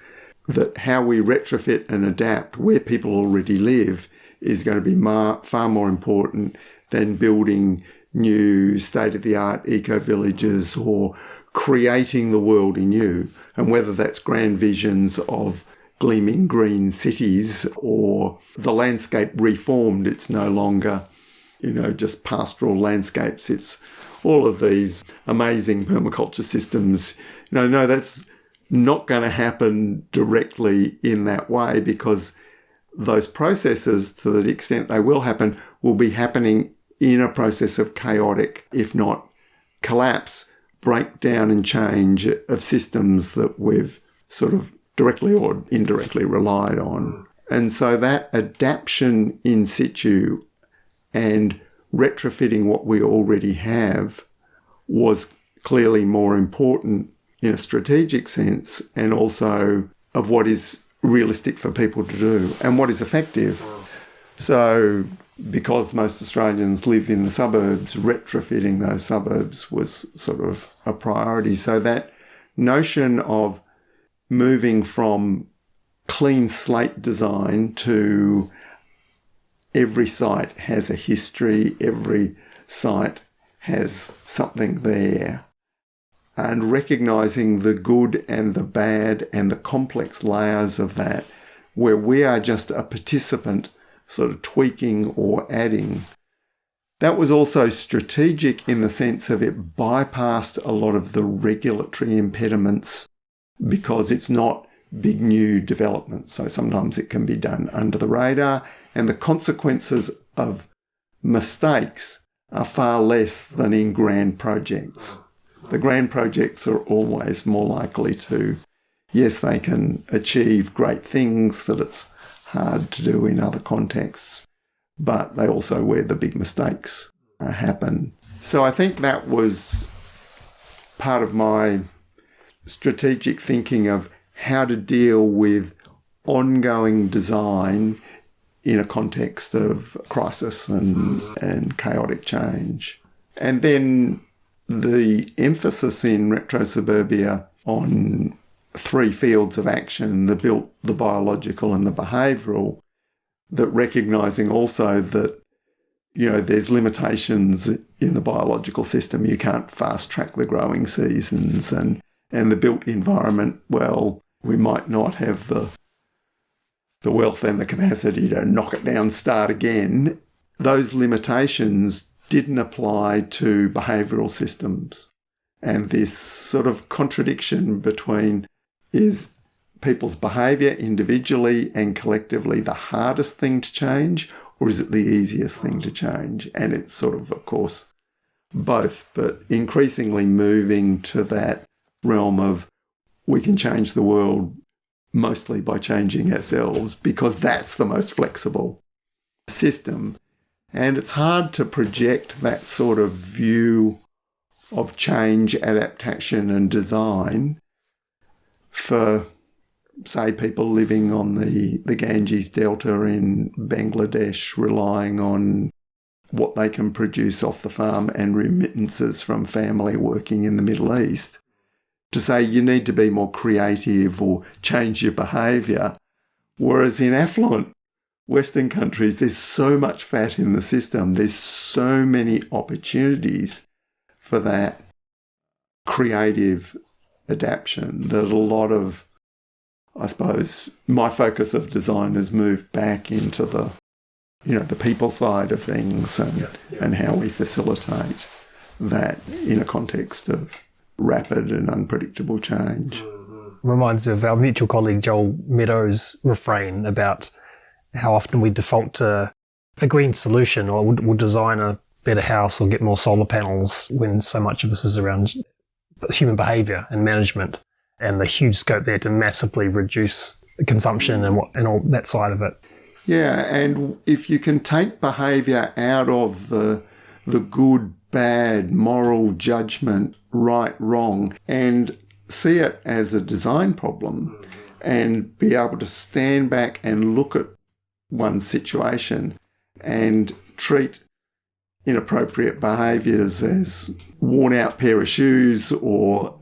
that how we retrofit and adapt where people already live is going to be far more important than building new state-of-the-art eco-villages or creating the world anew. And whether that's grand visions of gleaming green cities or the landscape reformed, it's no longer, just pastoral landscapes. It's all of these amazing permaculture systems. No, that's not going to happen directly in that way, because those processes, to the extent they will happen, will be happening in a process of chaotic, if not collapse, breakdown and change of systems that we've sort of directly or indirectly relied on. And so that adaptation in situ and retrofitting what we already have was clearly more important in a strategic sense, and also of what is realistic for people to do and what is effective. So because most Australians live in the suburbs, retrofitting those suburbs was sort of a priority. So that notion of moving from clean slate design to every site has a history, every site has something there, and recognising the good and the bad and the complex layers of that, where we are just a participant sort of tweaking or adding. That was also strategic in the sense of it bypassed a lot of the regulatory impediments, because it's not big new development. So sometimes it can be done under the radar, and the consequences of mistakes are far less than in grand projects. The grand projects are always more likely to, yes, they can achieve great things that it's hard to do in other contexts, but they also where the big mistakes happen. So I think that was part of my strategic thinking of how to deal with ongoing design in a context of crisis and chaotic change. And then the emphasis in retro suburbia on three fields of action, the built, the biological and the behavioural, that recognising also that, there's limitations in the biological system. You can't fast track the growing seasons, and the built environment, well, we might not have the wealth and the capacity to knock it down, start again. Those limitations didn't apply to behavioural systems. And this sort of contradiction between, is people's behaviour individually and collectively the hardest thing to change, or is it the easiest thing to change? And it's sort of course, both, but increasingly moving to that realm of we can change the world mostly by changing ourselves, because that's the most flexible system. And it's hard to project that sort of view of change, adaptation and design for, say, people living on the Ganges Delta in Bangladesh, relying on what they can produce off the farm and remittances from family working in the Middle East, to say you need to be more creative or change your behaviour. Whereas in affluent Western countries, there's so much fat in the system. There's so many opportunities for that creative adaptation that a lot of, I suppose, my focus of design has moved back into the people side of things and how we facilitate that in a context of rapid and unpredictable change.
Reminds me of our mutual colleague Joel Meadows' refrain about how often we default to a green solution, or we'll design a better house or get more solar panels, when so much of this is around human behaviour and management, and the huge scope there to massively reduce consumption and all that side of it.
Yeah, and if you can take behaviour out of the good, bad, moral judgment, right, wrong, and see it as a design problem, and be able to stand back and look at one's situation and treat inappropriate behaviours as worn out pair of shoes or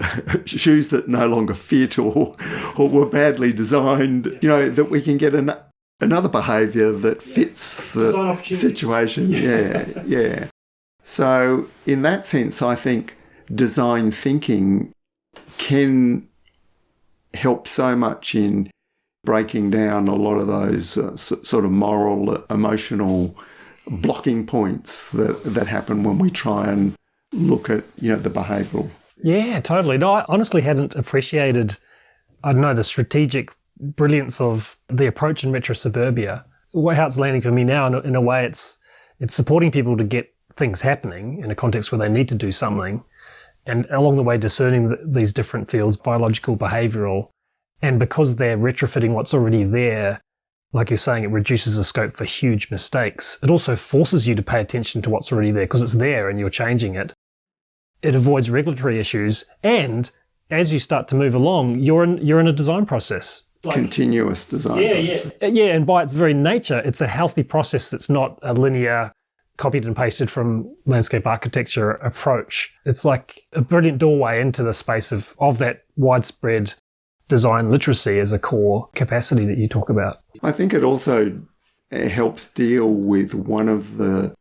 shoes that no longer fit or were badly designed, that we can get another behaviour that fits the situation. Yeah. So in that sense, I think design thinking can help so much in breaking down a lot of those sort of moral, emotional blocking points that happen when we try and look at, the behavioural.
Yeah, totally. No, I honestly hadn't appreciated, the strategic brilliance of the approach in Retro Suburbia. How it's landing for me now, in a way, it's supporting people to get things happening in a context where they need to do something, and along the way discerning these different fields, biological, behavioural, and because they're retrofitting what's already there, like you're saying, it reduces the scope for huge mistakes. It also forces you to pay attention to what's already there because it's there and you're changing it. It avoids regulatory issues, and as you start to move along, you're in a design process.
Continuous design process.
Yeah, and by its very nature, it's a healthy process that's not a linear, copied and pasted from landscape architecture approach. It's like a brilliant doorway into the space of that widespread design literacy as a core capacity that you talk about.
I think it also helps deal with one of the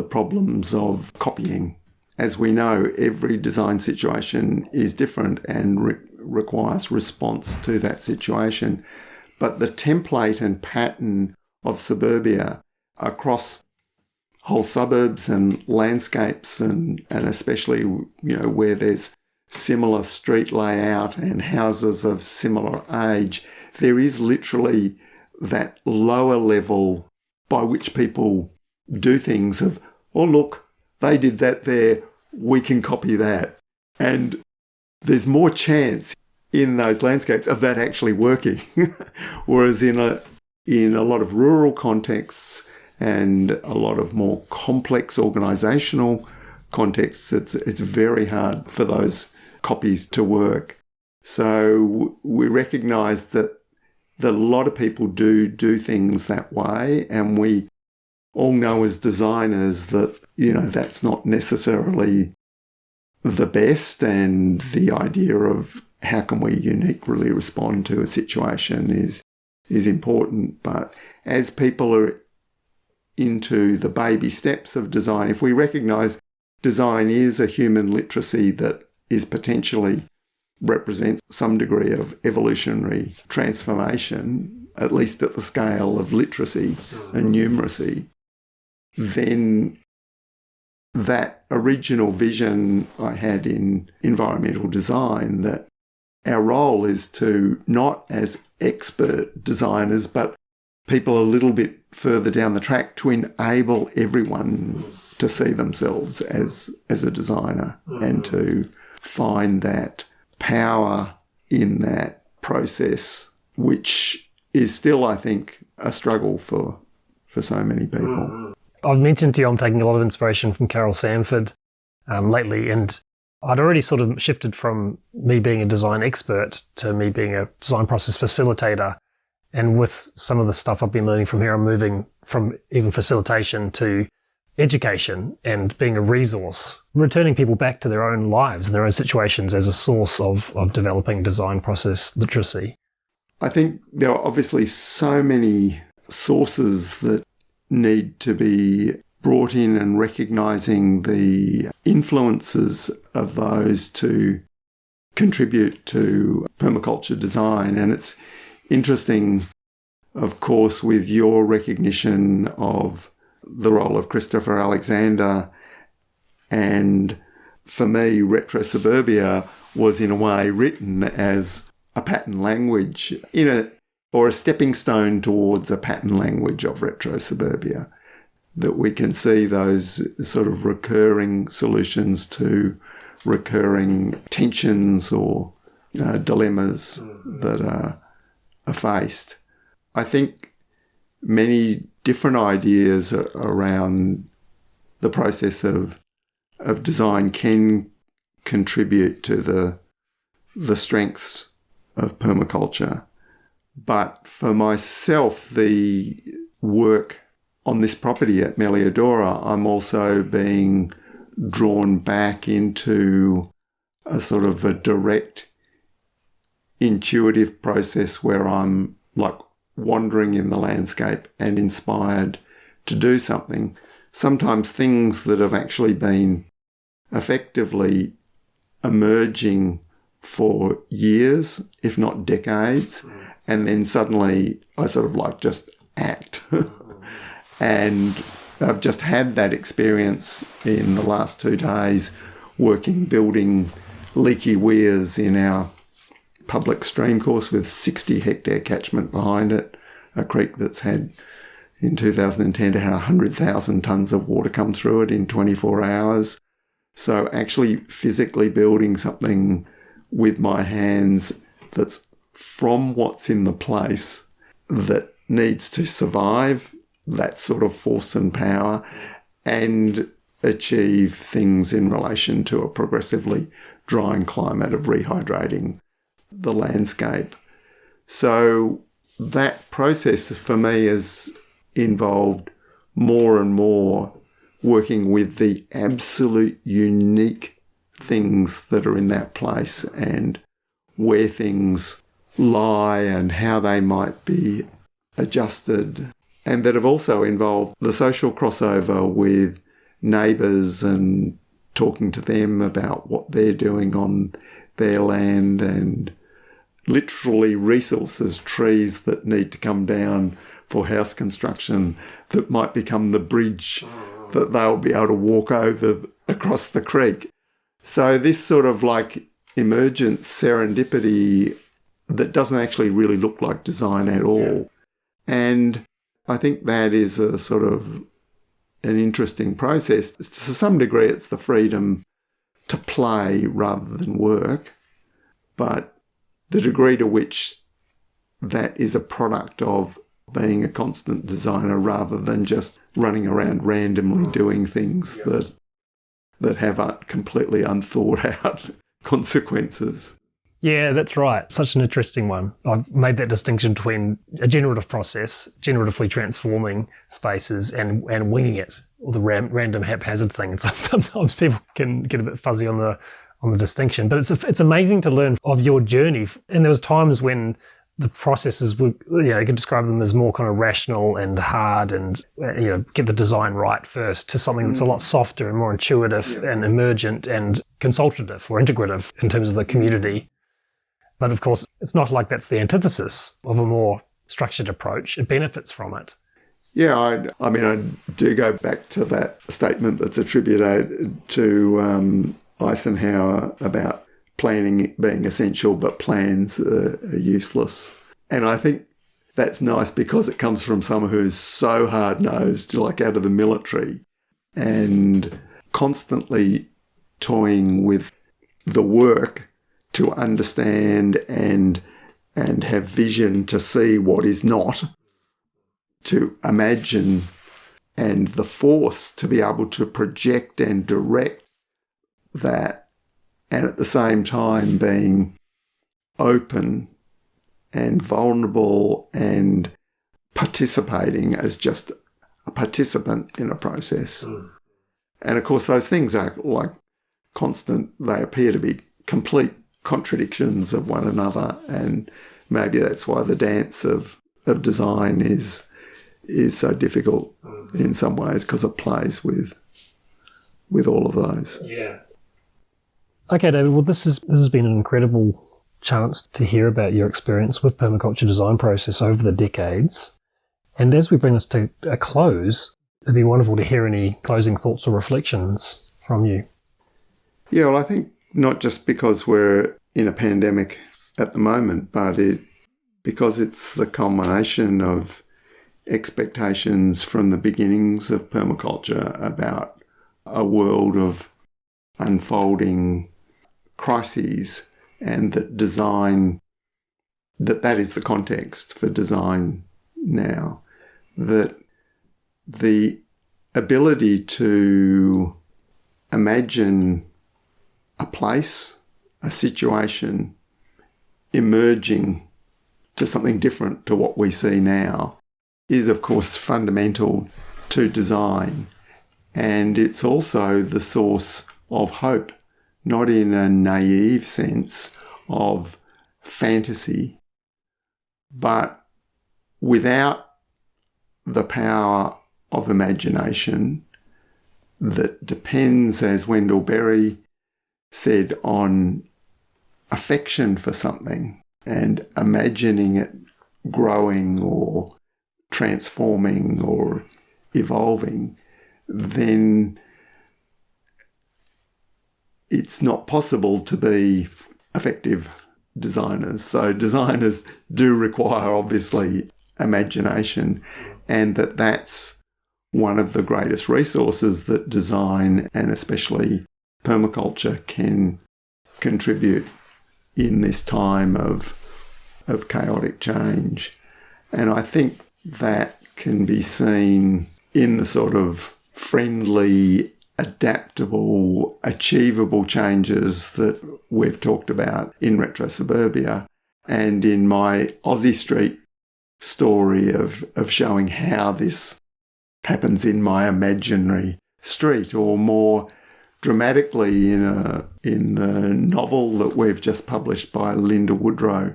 problems of copying. As we know, every design situation is different and requires response to that situation. But the template and pattern of suburbia across whole suburbs and landscapes and especially, where there's similar street layout and houses of similar age, there is literally that lower level by which people do things of, oh, look, they did that there, we can copy that. And there's more chance in those landscapes of that actually working. Whereas in a lot of rural contexts and a lot of more complex organisational contexts, it's very hard for those copies to work. So we recognise that a lot of people do things that way, and we all know as designers that, that's not necessarily the best, and the idea of how can we uniquely respond to a situation is important. But as people are into the baby steps of design, if we recognise design is a human literacy that is potentially represents some degree of evolutionary transformation, at least at the scale of literacy and numeracy, then that original vision I had in environmental design, that our role is to, not as expert designers, but people a little bit further down the track, to enable everyone to see themselves as a designer and to find that power in that process, which is still, I think, a struggle for so many people.
I've mentioned to you I'm taking a lot of inspiration from Carol Sanford lately, and I'd already sort of shifted from me being a design expert to me being a design process facilitator. And with some of the stuff I've been learning from here, I'm moving from even facilitation to education and being a resource, returning people back to their own lives and their own situations as a source of developing design process literacy.
I think there are obviously so many sources that need to be brought in, and recognising the influences of those to contribute to permaculture design. And it's interesting, of course, with your recognition of the role of Christopher Alexander, and for me, Retro Suburbia was in a way written as a pattern language or a stepping stone towards a pattern language of Retro Suburbia, that we can see those sort of recurring solutions to recurring tensions or dilemmas that are faced. I think many different ideas around the process of design can contribute to the strengths of permaculture. But for myself, the work on this property at Meliadora, I'm also being drawn back into a sort of a direct, intuitive process where I'm like wandering in the landscape and inspired to do something. Sometimes things that have actually been effectively emerging for years, if not decades, and then suddenly I sort of like just act. And I've just had that experience in the last 2 days building leaky weirs in our public stream course with 60 hectare catchment behind it, a creek that's had, in 2010, it had 100,000 tonnes of water come through it in 24 hours. So actually physically building something with my hands that's from what's in the place that needs to survive that sort of force and power and achieve things in relation to a progressively drying climate of rehydrating the landscape. So that process for me has involved more and more working with the absolute unique things that are in that place and where things lie and how they might be adjusted, and that have also involved the social crossover with neighbours and talking to them about what they're doing on their land, and literally resources, trees that need to come down for house construction that might become the bridge that they'll be able to walk over across the creek. So this sort of like emergent serendipity that doesn't actually really look like design at all. Yeah. And I think that is a sort of an interesting process. To some degree, it's the freedom to play rather than work, but the degree to which that is a product of being a constant designer rather than just running around randomly doing things that have completely unthought out consequences.
Yeah, that's right. Such an interesting one. I've made that distinction between a generative process, generatively transforming spaces, and winging it, or the random haphazard thing. And sometimes people can get a bit fuzzy on the distinction. But it's amazing to learn of your journey. And there was times when the processes were, you could describe them as more kind of rational and hard and, get the design right first, to something that's a lot softer and more intuitive and emergent and consultative or integrative in terms of the community. But of course, it's not like that's the antithesis of a more structured approach. It benefits from it.
Yeah, I do go back to that statement that's attributed to Eisenhower about planning being essential, but plans are useless. And I think that's nice because it comes from someone who's so hard-nosed, like out of the military, and constantly toying with the work to understand and have vision to see what is not, to imagine, and the force to be able to project and direct that, and at the same time being open and vulnerable and participating as just a participant in a process. And of course, those things are like constant. They appear to be complete contradictions of one another, and maybe that's why the dance of design is so difficult in some ways, because it plays with all of those.
Yeah. Okay, David. Well, this has been an incredible chance to hear about your experience with permaculture design process over the decades. And as we bring this to a close, it'd be wonderful to hear any closing thoughts or reflections from you.
Yeah, well, I think not just because we're in a pandemic at the moment, but because it's the culmination of expectations from the beginnings of permaculture about a world of unfolding crises, and that design, that is the context for design now, that the ability to imagine a place, a situation emerging to something different to what we see now is, of course, fundamental to design. And it's also the source of hope, not in a naive sense of fantasy, but without the power of imagination that depends, as Wendell Berry said, on affection for something and imagining it growing or transforming or evolving, then it's not possible to be effective designers. So designers do require, obviously, imagination, and that's one of the greatest resources that design and especially permaculture can contribute in this time of chaotic change. And I think that can be seen in the sort of friendly, adaptable, achievable changes that we've talked about in Retro Suburbia, and in my Aussie Street story of showing how this happens in my imaginary street, or more dramatically in the novel that we've just published by Linda Woodrow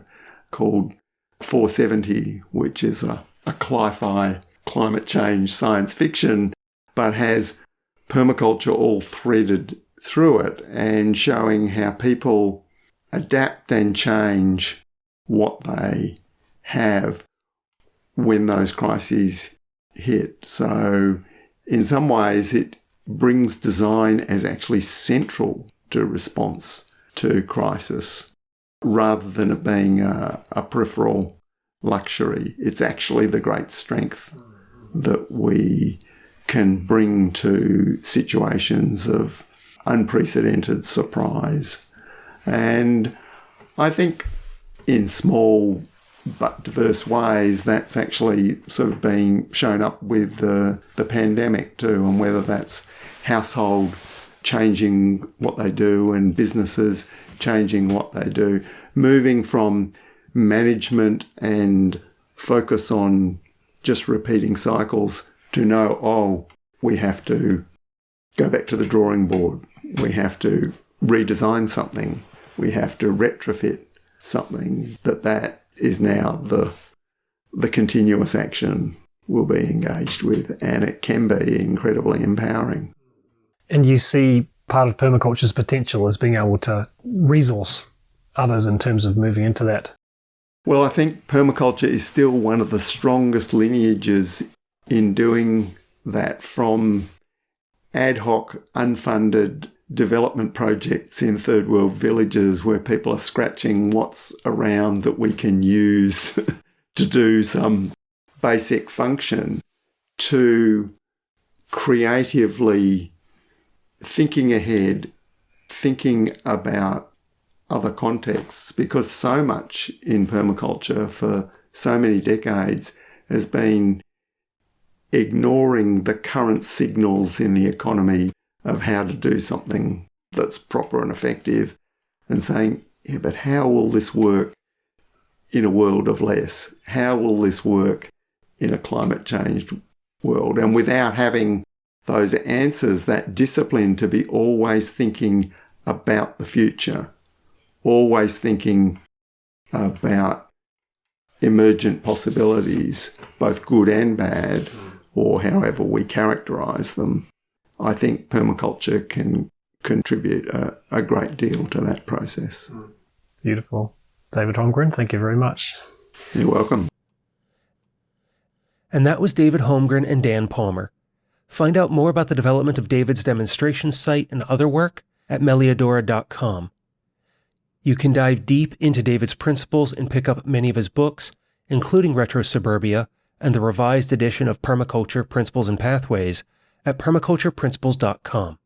called 470, which is a cli-fi climate change science fiction, but has permaculture all threaded through it, and showing how people adapt and change what they have when those crises hit. So in some ways it brings design as actually central to response to crisis, rather than it being a peripheral luxury. It's actually the great strength that we can bring to situations of unprecedented surprise. And I think in small but diverse ways, that's actually sort of being shown up with the pandemic too, and whether that's household changing what they do and businesses changing what they do, moving from management and focus on just repeating cycles to know, oh, we have to go back to the drawing board. We have to redesign something. We have to retrofit something. That is now the continuous action we'll be engaged with, and it can be incredibly empowering.
And you see part of permaculture's potential as being able to resource others in terms of moving into that?
Well, I think permaculture is still one of the strongest lineages in doing that, from ad hoc, unfunded development projects in third world villages where people are scratching what's around that we can use to do some basic function, to creatively thinking ahead, thinking about other contexts, because so much in permaculture for so many decades has been ignoring the current signals in the economy of how to do something that's proper and effective, and saying, yeah, but how will this work in a world of less? How will this work in a climate changed world? And without having those answers, that discipline to be always thinking about the future, always thinking about emergent possibilities, both good and bad, or however we characterise them, I think permaculture can contribute a great deal to that process.
Beautiful. David Holmgren, thank you very much.
You're welcome.
And that was David Holmgren and Dan Palmer. Find out more about the development of David's demonstration site and other work at meliadora.com. You can dive deep into David's principles and pick up many of his books, including Retro Suburbia and the revised edition of Permaculture Principles and Pathways, at permacultureprinciples.com.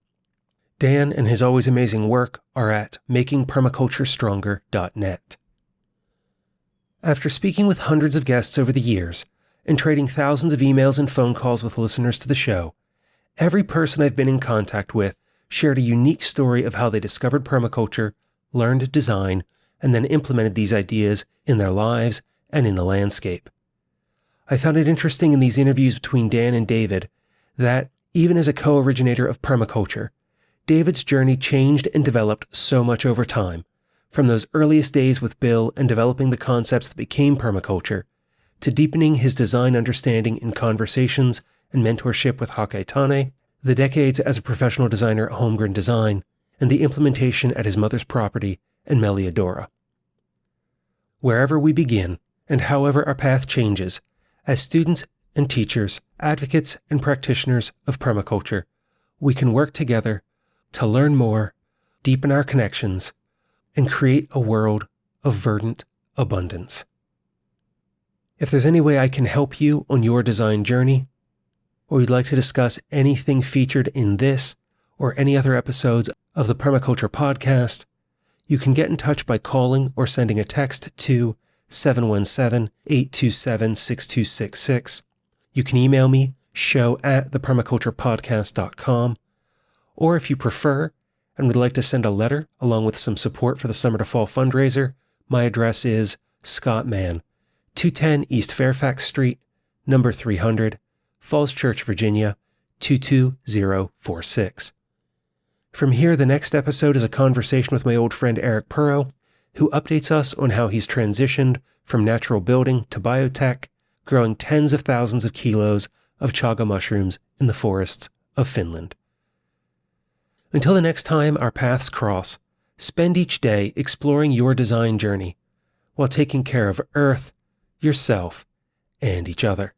Dan and his always amazing work are at makingpermaculturestronger.net. After speaking with hundreds of guests over the years and trading thousands of emails and phone calls with listeners to the show, every person I've been in contact with shared a unique story of how they discovered permaculture, learned design, and then implemented these ideas in their lives and in the landscape. I found it interesting in these interviews between Dan and David that, even as a co-originator of permaculture, David's journey changed and developed so much over time, from those earliest days with Bill and developing the concepts that became permaculture, to deepening his design understanding in conversations and mentorship with Hake Tane, the decades as a professional designer at Holmgren Design, and the implementation at his mother's property in Meliadora. Wherever we begin, and however our path changes, as students and teachers, advocates and practitioners of permaculture, we can work together to learn more, deepen our connections, and create a world of verdant abundance. If there's any way I can help you on your design journey, or you'd like to discuss anything featured in this or any other episodes of the Permaculture Podcast, you can get in touch by calling or sending a text to 717-827-6266. You can email me, show@thepermaculturepodcast.com, or if you prefer and would like to send a letter along with some support for the Summer to Fall fundraiser, my address is Scottman, 210 East Fairfax Street, number 300, Falls Church, Virginia, 22046. From here, the next episode is a conversation with my old friend Eric Purrow, who updates us on how he's transitioned from natural building to biotech, growing tens of thousands of kilos of chaga mushrooms in the forests of Finland. Until the next time our paths cross, spend each day exploring your design journey while taking care of Earth, yourself, and each other.